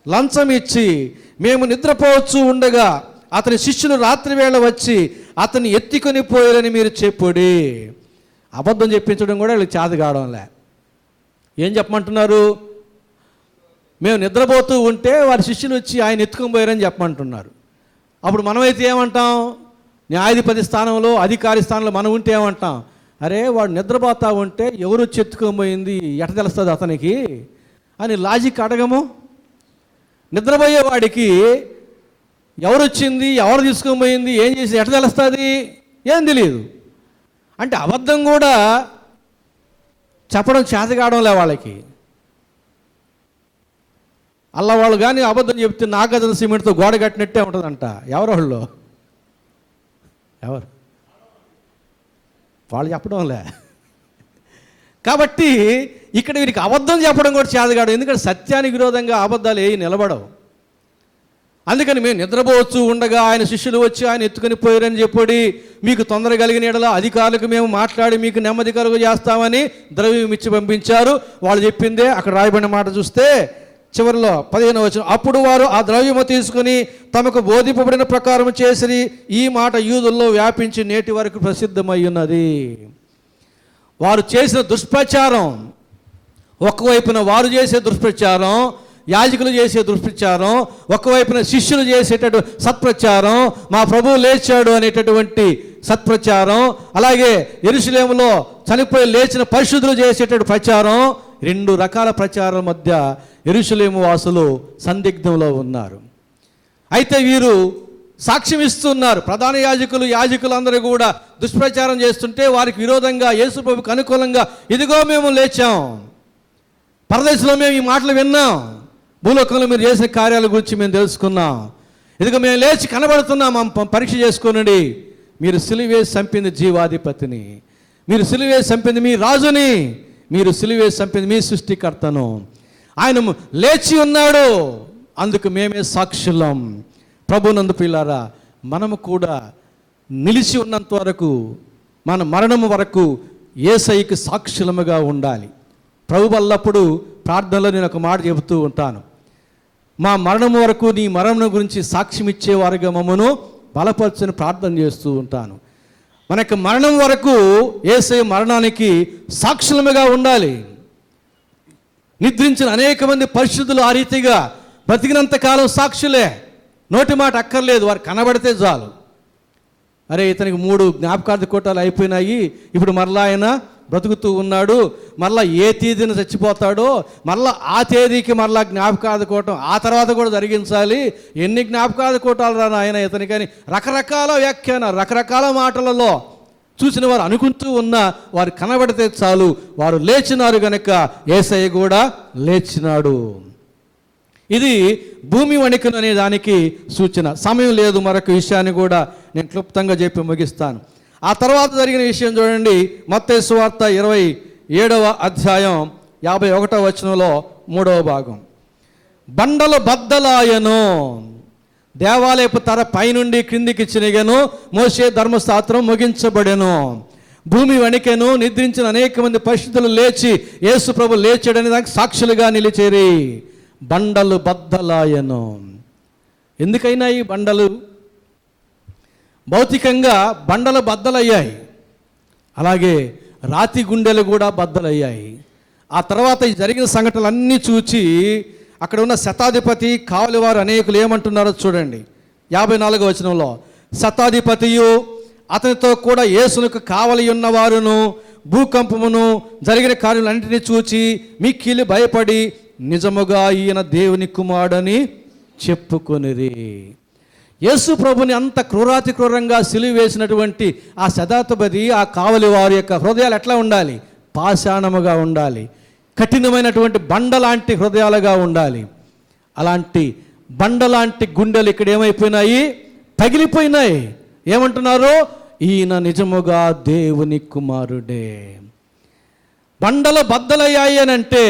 B: లంచం ఇచ్చి, మేము నిద్రపోవచ్చు ఉండగా అతని శిష్యులు రాత్రి వేళ వచ్చి అతన్ని ఎత్తుకొని పోయారని మీరు చెప్పుడి. అబద్ధం చెప్పించడం కూడా వీళ్ళకి చేత కావడంలే. ఏం చెప్పమంటున్నారు? మేము నిద్రపోతూ ఉంటే వారి శిష్యులు వచ్చి ఆయన ఎత్తుకొని పోయారని చెప్పమంటున్నారు. అప్పుడు మనమైతే ఏమంటాం? న్యాయాధిపతి స్థానంలో, అధికారి స్థానంలో మనం ఉంటే ఏమంటాం? అరే, వాడు నిద్రపోతా ఉంటే ఎవరు వచ్చి ఎత్తుకొని పోయింది ఎట తెలుస్తుంది అతనికి అని లాజిక్ అడగము. నిద్రపోయేవాడికి ఎవరు వచ్చింది, ఎవరు తీసుకొని పోయింది, ఏం చేసి ఎట తెలుస్తుంది? ఏం తెలియదు. అంటే అబద్ధం కూడా చెప్పడం చేత కావడంలే వాళ్ళకి. అలా వాళ్ళు కానీ అబద్ధం చెప్తే నాగార్జున సిమెంట్తో గోడ కట్టినట్టే ఉంటుందంట. ఎవరు వాళ్ళు? ఎవరు? వాళ్ళు చెప్పడంలే. కాబట్టి ఇక్కడ వీరికి అబద్ధం చెప్పడం కూడా చేత కాదు. ఎందుకంటే సత్యానికి విరోధంగా అబద్ధాలు ఏవి నిలబడవు. అందుకని మేము నిద్రపోవచ్చు ఉండగా ఆయన శిష్యులు వచ్చి ఆయన ఎత్తుకొని పోయారని చెప్పి మీకు తొందర కలిగిన ఎడల అధికారులకు మేము మాట్లాడి మీకు నెమ్మది కలుగు చేస్తామని ద్రవ్యం ఇచ్చి పంపించారు. వాళ్ళు చెప్పిందే అక్కడ రాయబడిన మాట చూస్తే చివరిలో 15వ వచనం. అప్పుడు వారు ఆ ద్రవ్యము తీసుకుని తమకు బోధింపబడిన ప్రకారం చేసి ఈ మాట యూదుల్లో వ్యాపించి నేటి వరకు ప్రసిద్ధమై ఉన్నది. వారు చేసిన దుష్ప్రచారం, ఒకవైపున వారు చేసే దుష్ప్రచారం, యాజకులు చేసే దుష్ప్రచారం, ఒకవైపున శిష్యులు చేసేటటువంటి సత్ప్రచారం, మా ప్రభువు లేచాడు అనేటటువంటి సత్ప్రచారం, అలాగే యెరూషలేములో చనిపోయి లేచిన పరిశుద్ధులు చేసేటటువంటి ప్రచారం, 2 రకాల ప్రచారం మధ్య యెరూషలేము వాసులు సందిగ్ధంలో ఉన్నారు. అయితే వీరు సాక్ష్యం ఇస్తున్నారు. ప్రధాన యాజకులు అందరూ కూడా దుష్ప్రచారం చేస్తుంటే వారికి విరోధంగా యేసు ప్రభువుకు అనుకూలంగా, ఇదిగో మేము లేచాం, పరదేశంలో మేము ఈ మాటలు విన్నాం, భూలోకంలో మీరు చేసిన కార్యాల గురించి మేము తెలుసుకున్నాం, ఇదిగో మేము లేచి కనబడుతున్నాం, పరీక్ష చేసుకోనండి. మీరు సిలువేసి చంపింది జీవాధిపతిని, మీరు సిలువేసి చంపింది మీ రాజుని, మీరు సిలువేసి చంపింది మీ సృష్టికర్తను, ఆయన లేచి ఉన్నాడు, అందుకు మేమే సాక్షులం. ప్రభునందు పిల్లారా, మనము కూడా నిలిచి ఉన్నంత వరకు, మన మరణము వరకు యేసయ్యకి సాక్షులముగా ఉండాలి. ప్రభు వల్లప్పుడు ప్రార్థనలో నేను ఒక మాట చెబుతూ ఉంటాను, మా మరణం వరకు నీ మరణం గురించి సాక్ష్యం ఇచ్చేవారుగా మమ్మను బలపరచని ప్రార్థన చేస్తూ ఉంటాను. మనకు మరణం వరకు యేసయ్య మరణానికి సాక్షులముగా ఉండాలి. నిద్రించిన అనేక మంది పరిశుద్ధులు ఆ రీతిగా బ్రతికినంత కాలం సాక్షులే, నోటి మాట అక్కర్లేదు, వారు కనబడితే చాలు. అరే, ఇతనికి 3 జ్ఞాపకార్థ కోటాలు అయిపోయినాయి, ఇప్పుడు మరలా ఆయన బ్రతుకుతూ ఉన్నాడు, మరలా ఏ తేదీన చచ్చిపోతాడో, మరలా ఆ తేదీకి మరలా జ్ఞాపకార్థ కోటం ఆ తర్వాత కూడా జరిగించాలి. ఎన్ని జ్ఞాపకార్థ కోటాలు రా ఆయన ఇతనికని రకరకాల వ్యాఖ్యానాలు, రకరకాల మాటలలో చూసిన వారు అనుకుంటూ ఉన్నా వారు కనబడితే చాలు, వారు లేచినారు గనక యేసయ్య కూడా లేచినాడు. ఇది భూమి వణికను అనే దానికి సూచన. సమయం లేదు, మరొక విషయాన్ని కూడా నేను క్లుప్తంగా చెప్పి ముగిస్తాను. ఆ తర్వాత జరిగిన విషయం చూడండి, మత్తయి సువార్త 27వ అధ్యాయం 51వ వచనంలో 3వ భాగం. బండలు బద్దలాయను, దేవాలయపు తర పైనుండి క్రిందికి చినిగెను, మోషే ధర్మశాస్త్రం ముగించబడెను, భూమి వణికెను, నిద్రించిన అనేక మంది పరిశుద్ధులు లేచి యేసు ప్రభు లేచాడని దానికి సాక్షులుగా నిలిచేరి. బండలు బద్దలాయను. ఎందుకైనా ఈ బండలు? భౌతికంగా బండలు బద్దలయ్యాయి, అలాగే రాతి గుండెలు కూడా బద్దలయ్యాయి. ఆ తర్వాత జరిగిన సంఘటనలన్నీ చూచి అక్కడ ఉన్న శతాధిపతి కావలివారు అనేకులు ఏమంటున్నారో చూడండి. 54వ వచనంలో, శతాధిపతియు అతనితో కూడా యేసునకు కావలి ఉన్నవారును భూకంపమును జరిగిన కార్యాలన్నింటినీ చూచి మిక్కిలి భయపడి నిజముగా ఈయన దేవుని కుమారుడని చెప్పుకొనిరి. యేసు ప్రభుని అంత క్రూరాతి క్రూరంగా సిలువ వేసినటువంటి ఆ శతాధిపతి, ఆ కావలి వారి యొక్క హృదయాలు ఎట్లా ఉండాలి? పాషాణముగా ఉండాలి, కఠినమైనటువంటి బండలాంటి హృదయాలుగా ఉండాలి. అలాంటి బండలాంటి గుండెలు ఇక్కడ ఏమైపోయినాయి? పగిలిపోయినాయి. ఏమంటున్నారు? ఈయన నిజముగా దేవుని కుమారుడే. బండలు బద్దలయ్యాయి అని అంటే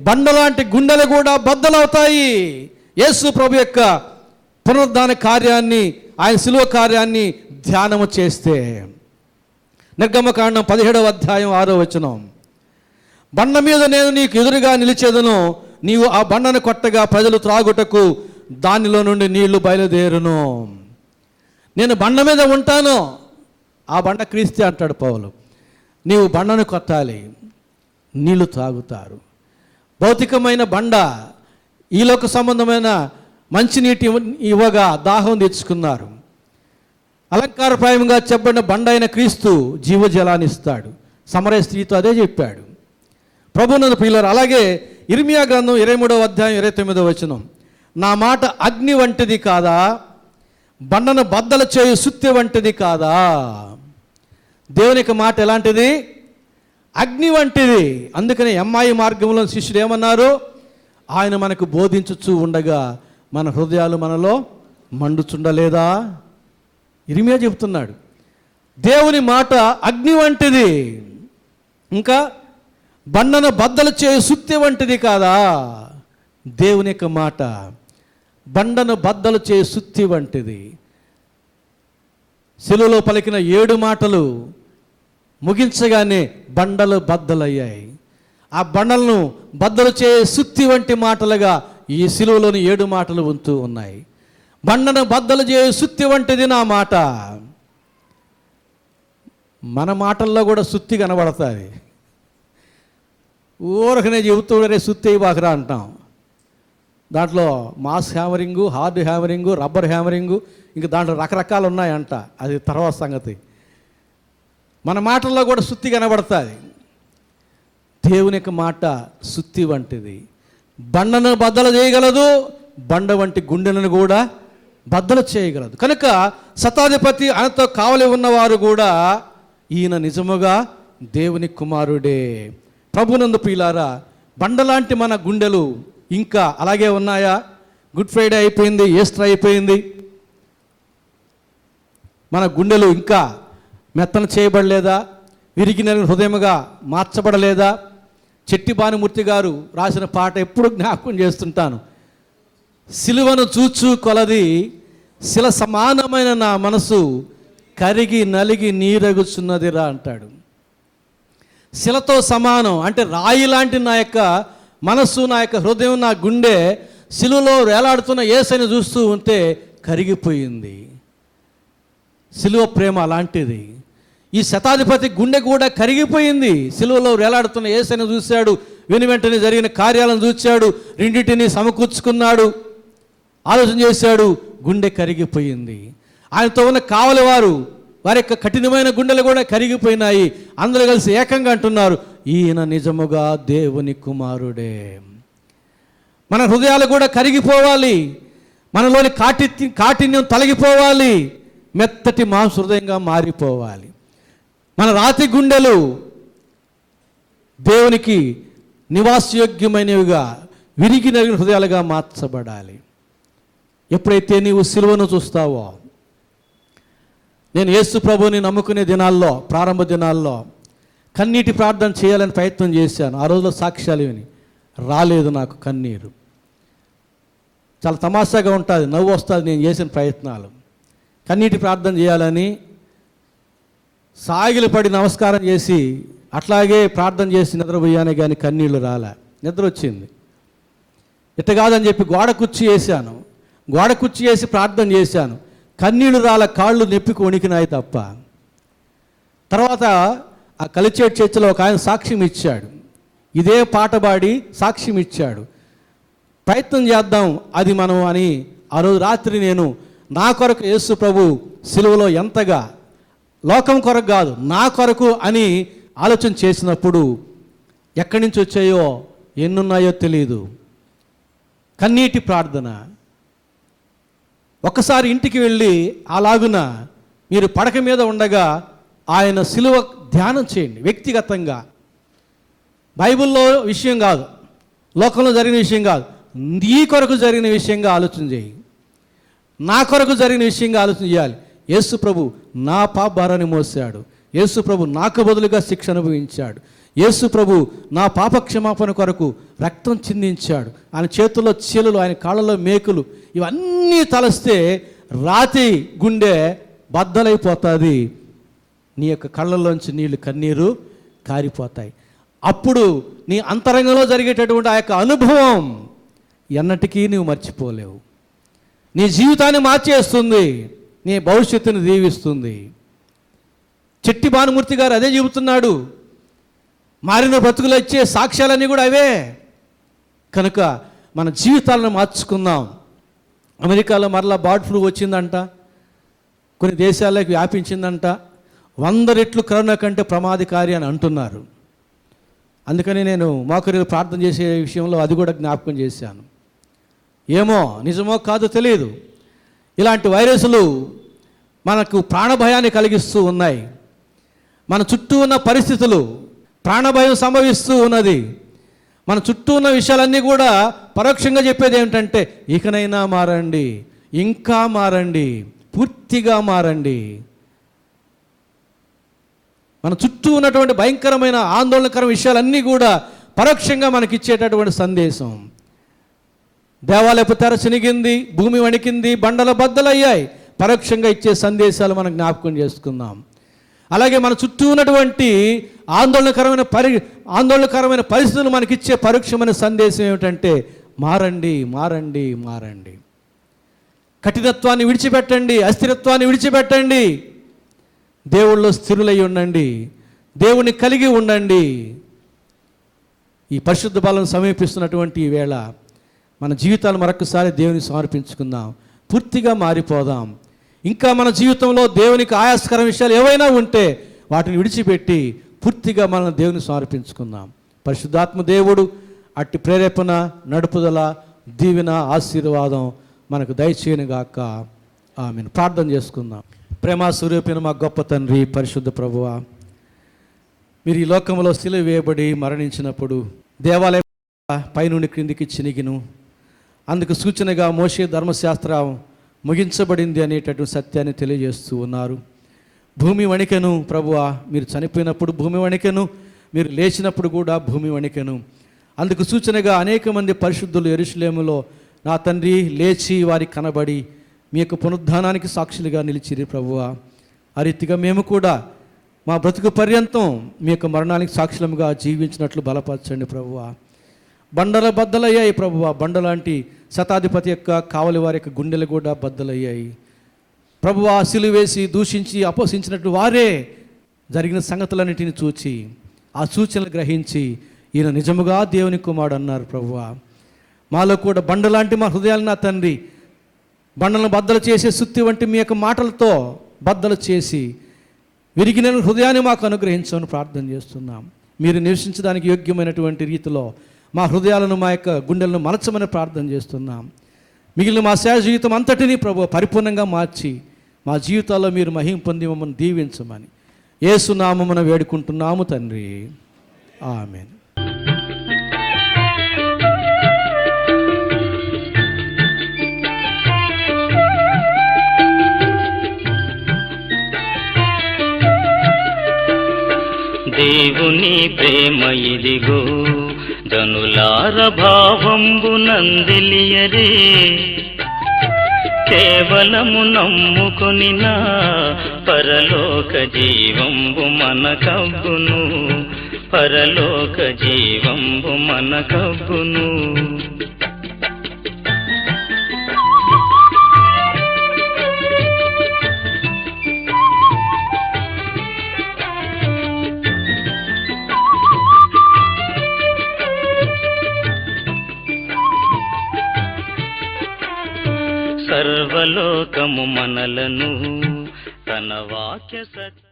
B: బండలాంటి గుండెలు కూడా బద్దలవుతాయి. యేసు ప్రభు యొక్క పునరుద్ధాన కార్యాన్ని, ఆయన శిలువ కార్యాన్ని ధ్యానము చేస్తే. నిర్గమకాండం 17వ అధ్యాయం 6వ వచనం, బండ మీద నేను నీకు ఎదురుగా నిలిచేదను, నీవు ఆ బండను కొట్టగా ప్రజలు త్రాగుటకు దానిలో నుండి నీళ్లు బయలుదేరును. నేను బండ మీద ఉంటాను, ఆ బండ క్రీస్తే అంటాడు పౌలు. నీవు బండను కొట్టాలి, నీళ్లు త్రాగుతారు. భౌతికమైన బండ, ఈలోక సంబంధమైన మంచినీటి ఇవ్వగా దాహం తెచ్చుకున్నారు. అలంకారప్రాయంగా చెప్పబడిన బండ అయిన క్రీస్తు జీవజలాన్ని ఇస్తాడు. సమరయ స్త్రీతో అదే చెప్పాడు ప్రభునందు ప్రియులారా. అలాగే ఇర్మియా గ్రంథం 23వ అధ్యాయం 29వ వచనం, నా మాట అగ్ని వంటిది కాదా, బండను బద్దలు చేయు సుత్తి వంటిది కాదా. దేవుని యొక్క మాట ఎలాంటిది? అగ్ని వంటిది. అందుకనే ఎమ్మాయి మార్గంలో శిష్యుడు ఏమన్నారు? ఆయన మనకు బోధించుచూ ఉండగా మన హృదయాలు మనలో మండుచుండలేదా? ఇర్మియా చెబుతున్నాడు. దేవుని మాట అగ్ని వంటిది, ఇంకా బండను బద్దలు చేయు సుత్తి వంటిది కాదా. దేవుని యొక్క మాట బండను బద్దలు చేయు సుత్తి వంటిది. శిలువలో పలికిన 7 మాటలు ముగించగానే బండలు బద్దలయ్యాయి. ఆ బండలను బద్దలు చేయు సుత్తి వంటి మాటలుగా ఈ శిలువలోని 7 మాటలు ఉంటూ ఉన్నాయి. బండను బద్దలు చేయు సుత్తి వంటిది నా మాట. మన మాటల్లో కూడా సుత్తి కనబడుతుంది. ఊరకనే చెబుతూ రే సుత్తి బాకరా అంటాం. దాంట్లో మాస్ హ్యామరింగు, హార్డ్ హ్యామరింగు, రబ్బర్ హ్యామరింగు, ఇంకా దాంట్లో రకరకాలు ఉన్నాయంట. అది తర్వాత సంగతి. మన మాటల్లో కూడా సుత్తి కనబడుతుంది. దేవుని యొక్క మాట సుత్తి వంటిది. బండను బద్దలు చేయగలదు, బండ వంటి గుండెలను కూడా బద్దలు చేయగలదు. కనుక శతాధిపతి ఆయనతో కావలి ఉన్నవారు కూడా ఈయన నిజముగా దేవుని కుమారుడే. ప్రభునందు ప్రియులారా, బండలాంటి మన గుండెలు ఇంకా అలాగే ఉన్నాయా? గుడ్ ఫ్రైడే అయిపోయింది, ఈస్టర్ అయిపోయింది, మన గుండెలు ఇంకా మెత్తన చేయబడలేదా? విరిగిన హృదయముగా మార్చబడలేదా? చెట్టి భానుమూర్తి గారు రాసిన పాట ఎప్పుడు జ్ఞాపకం చేస్తుంటాను. సిలువను చూచు కొలది శిల సమానమైన నా మనసు కరిగి నలిగి నీరగుచున్నదిరా అంటాడు. శిలతో సమానం అంటే రాయి లాంటి నా యొక్క మనస్సు, నా యొక్క హృదయం, నా గుండె శిలువలో వేలాడుతున్న యేసుని చూస్తూ ఉంటే కరిగిపోయింది. శిలువ ప్రేమ అలాంటిది. ఈ శతాధిపతి గుండె కూడా కరిగిపోయింది. శిలువలో వేలాడుతున్న యేసుని చూశాడు, వెను వెంటనే జరిగిన కార్యాలను చూశాడు, రెండింటిని సమకూర్చుకున్నాడు, ఆలోచన చేశాడు, గుండె కరిగిపోయింది. ఆయనతో ఉన్న కావలి వారి యొక్క కఠినమైన గుండెలు కూడా కరిగిపోయినాయి. అందరూ కలిసి ఏకంగా అంటున్నారు, ఈయన నిజముగా దేవుని కుమారుడే. మన హృదయాలు కూడా కరిగిపోవాలి, మనలోని కాఠిన్యం తొలగిపోవాలి, మెత్తటి మాంస హృదయంగా మారిపోవాలి. మన రాతి గుండెలు దేవునికి నివాసయోగ్యమైనవిగా, విరిగి నలిగిన హృదయాలుగా మార్చబడాలి. ఎప్పుడైతే నీవు సిలువను చూస్తావో, నేను యేసు ప్రభువుని నమ్ముకునే దినాల్లో, ప్రారంభ దినాల్లో కన్నీటి ప్రార్థన చేయాలని ప్రయత్నం చేశాను. ఆ రోజులో సాక్ష్యాలు విని రాలేదు నాకు కన్నీరు. చాలా తమాషాగా ఉంటుంది, నవ్వు వస్తుంది నేను చేసిన ప్రయత్నాలు. కన్నీటి ప్రార్థన చేయాలని సాగిలు పడి నమస్కారం చేసి అట్లాగే ప్రార్థన చేసి నిద్రపోయానే కానీ కన్నీళ్ళు రాలే. నిద్ర వచ్చింది. ఇట్ట కాదని చెప్పి గోడ కుర్చీ వేసాను, గోడ కుర్చీ వేసి ప్రార్థన చేశాను, కన్నీళ్ళు రాల, కాళ్ళు నొప్పికి వణికినాయి తప్ప. తర్వాత ఆ కలిచేటి చర్చిలో ఒక ఆయన సాక్ష్యం ఇచ్చాడు, ఇదే పాట పాడి సాక్ష్యం ఇచ్చాడు. ప్రయత్నం చేద్దాం అది మనం అని ఆ రోజు రాత్రి నేను నా కొరకు యేసు ప్రభు సిలువలో ఎంతగా, లోకం కొరకు కాదు నా కొరకు అని ఆలోచన చేసినప్పుడు ఎక్కడి నుంచి వచ్చాయో ఎన్నున్నాయో తెలియదు. కన్నీటి ప్రార్థన. ఒక్కసారి ఇంటికి వెళ్ళి అలాగున మీరు పడక మీద ఉండగా ఆయన సిలువ ధ్యానం చేయండి వ్యక్తిగతంగా. బైబిల్లో విషయం కాదు, లోకంలో జరిగిన విషయం కాదు, నీ కొరకు జరిగిన విషయంగా ఆలోచన చేయి. నా కొరకు జరిగిన విషయంగా ఆలోచన చేయాలి. యేసు ప్రభు నా పాప భారాన్ని మోసాడు. యేసు ప్రభు నాకు బదులుగా శిక్ష అనుభవించాడు. యేసు ప్రభు నా పాప క్షమాపణ కొరకు రక్తం చిందించాడు. ఆయన చేతుల్లో చీలలు, ఆయన కాళ్ళలో మేకులు, ఇవన్నీ తలస్తే రాతి గుండె బద్దలైపోతుంది. నీ యొక్క కళ్ళల్లోంచి నీళ్లు కన్నీరు కారిపోతాయి. అప్పుడు నీ అంతరంగంలో జరిగేటటువంటి ఆ యొక్క అనుభవం ఎన్నటికీ నువ్వు మర్చిపోలేవు. నీ జీవితాన్ని మార్చేస్తుంది, నీ భవిష్యత్తుని దీవిస్తుంది. చెట్టి భానుమూర్తి గారు అదే చెబుతున్నాడు. మారిన బ్రతుకులు ఇచ్చే సాక్ష్యాలన్నీ కూడా అవే. కనుక మన జీవితాలను మార్చుకుందాం. అమెరికాలో మరలా బర్డ్ ఫ్లూ వచ్చిందంట, కొన్ని దేశాలకు వ్యాపించిందంట. 100 రెట్లు కరోనా కంటే ప్రమాదకారి అని అంటున్నారు. అందుకని నేను మోకరిలో ప్రార్థన చేసే విషయంలో అది కూడా జ్ఞాపకం చేశాను. ఏమో నిజమో కాదో తెలియదు, ఇలాంటి వైరస్లు మనకు ప్రాణభయాన్ని కలిగిస్తూ ఉన్నాయి. మన చుట్టూ ఉన్న పరిస్థితులు ప్రాణభయం సంభవిస్తూ ఉన్నది. మన చుట్టూ ఉన్న విషయాలన్నీ కూడా పరోక్షంగా చెప్పేది ఏమిటంటే ఇకనైనా మారండి, ఇంకా మారండి, పూర్తిగా మారండి. మన చుట్టూ ఉన్నటువంటి భయంకరమైన ఆందోళనకర విషయాలన్నీ కూడా పరోక్షంగా మనకిచ్చేటటువంటి సందేశం. దేవాలయపు తెర చినిగింది, భూమి వణికింది, బండల బద్దలయ్యాయి. పరోక్షంగా ఇచ్చే సందేశాలు మనం జ్ఞాపకం చేసుకుందాం. అలాగే మన చుట్టూ ఉన్నటువంటి ఆందోళనకరమైన పరిస్థితులు మనకిచ్చే పరోక్షమైన సందేశం ఏమిటంటే మారండి, మారండి, మారండి. కఠినత్వాన్ని విడిచిపెట్టండి, అస్థిరత్వాన్ని విడిచిపెట్టండి. దేవుళ్ళో స్థిరులై ఉండండి, దేవుని కలిగి ఉండండి. ఈ పరిశుద్ధ బలం సమీపిస్తున్నటువంటి ఈ వేళ మన జీవితాలు మరొకసారి దేవుని సమర్పించుకుందాం, పూర్తిగా మారిపోదాం. ఇంకా మన జీవితంలో దేవునికి ఆయాస్కర విషయాలు ఏవైనా ఉంటే వాటిని విడిచిపెట్టి పూర్తిగా మనం దేవుని సమర్పించుకుందాం. పరిశుద్ధాత్మ దేవుడు అట్టి ప్రేరేపణ, నడుపుదల, దీవెన, ఆశీర్వాదం మనకు దయచేయనుగాక. ఆమెను. ప్రార్థన చేసుకుందాం. ప్రేమ స్వరూపిన మా గొప్ప తండ్రి, పరిశుద్ధ ప్రభువా, మీరు ఈ లోకంలో సిలువ వేయబడి మరణించినప్పుడు దేవాలయం పైనుండి క్రిందికి చినిగిను, అందుకు సూచనగా మోషే ధర్మశాస్త్రం ముగించబడింది అనేటటువంటి సత్యాన్ని తెలియజేస్తూ ఉన్నారు. భూమి వణికెను ప్రభువా, మీరు చనిపోయినప్పుడు భూమి వణికెను, మీరు లేచినప్పుడు కూడా భూమి వణికెను. అందుకు సూచనగా అనేక మంది పరిశుద్ధులు యెరూషలేములో నా తండ్రి లేచి వారికి కనబడి మీ యొక్క పునరుద్ధానానికి సాక్షులుగా నిలిచిరి ప్రభువా. ఆ రీతిగా మేము కూడా మా బ్రతుకు పర్యంతం మీ యొక్క మరణానికి సాక్షులముగా జీవించినట్లు బలపరచండి ప్రభువా. బండల బద్దలయ్యాయి ప్రభువా, బండలాంటి శతాధిపతి యొక్క కావలి వారి యొక్క గుండెలు కూడా బద్దలయ్యాయి ప్రభువా. సిలువ వేసి దూషించి అపోసించినట్లు వారే జరిగిన సంగతులన్నిటిని చూచి ఆ సూచనలు గ్రహించి ఈయన నిజముగా దేవుని కుమారుడు అన్నారు ప్రభువా. మాలో కూడా బండలాంటి మా హృదయాలు నా తండ్రి బండలను బద్దలు చేసే సుత్తి వంటి మీ యొక్క మాటలతో బద్దలు చేసి విరిగిన హృదయాన్ని మాకు అనుగ్రహించమని ప్రార్థన చేస్తున్నాం. మీరు నివసించడానికి యోగ్యమైనటువంటి రీతిలో మా హృదయాలను, మా యొక్క గుండెలను మలచమని ప్రార్థన చేస్తున్నాం. మిగిలిన మా సేవ జీవితం అంతటినీ ప్రభు పరిపూర్ణంగా మార్చి మా జీవితాల్లో మీరు మహిమ పొంది మమ్మల్ని దీవించమని యేసు నామమున వేడుకుంటున్నాము తండ్రి. ఆమేన్.
A: దేవుని ప్రేమ ఇదిగో ధనులార భావంబు నందిలియరే, కేవలము నమ్ముకొనినా పరలోక జీవంబు మనకబ్బును, పరలోక జీవంబు మనకబ్బును. సర్వలోకము మనలను తన వాక్య సత్య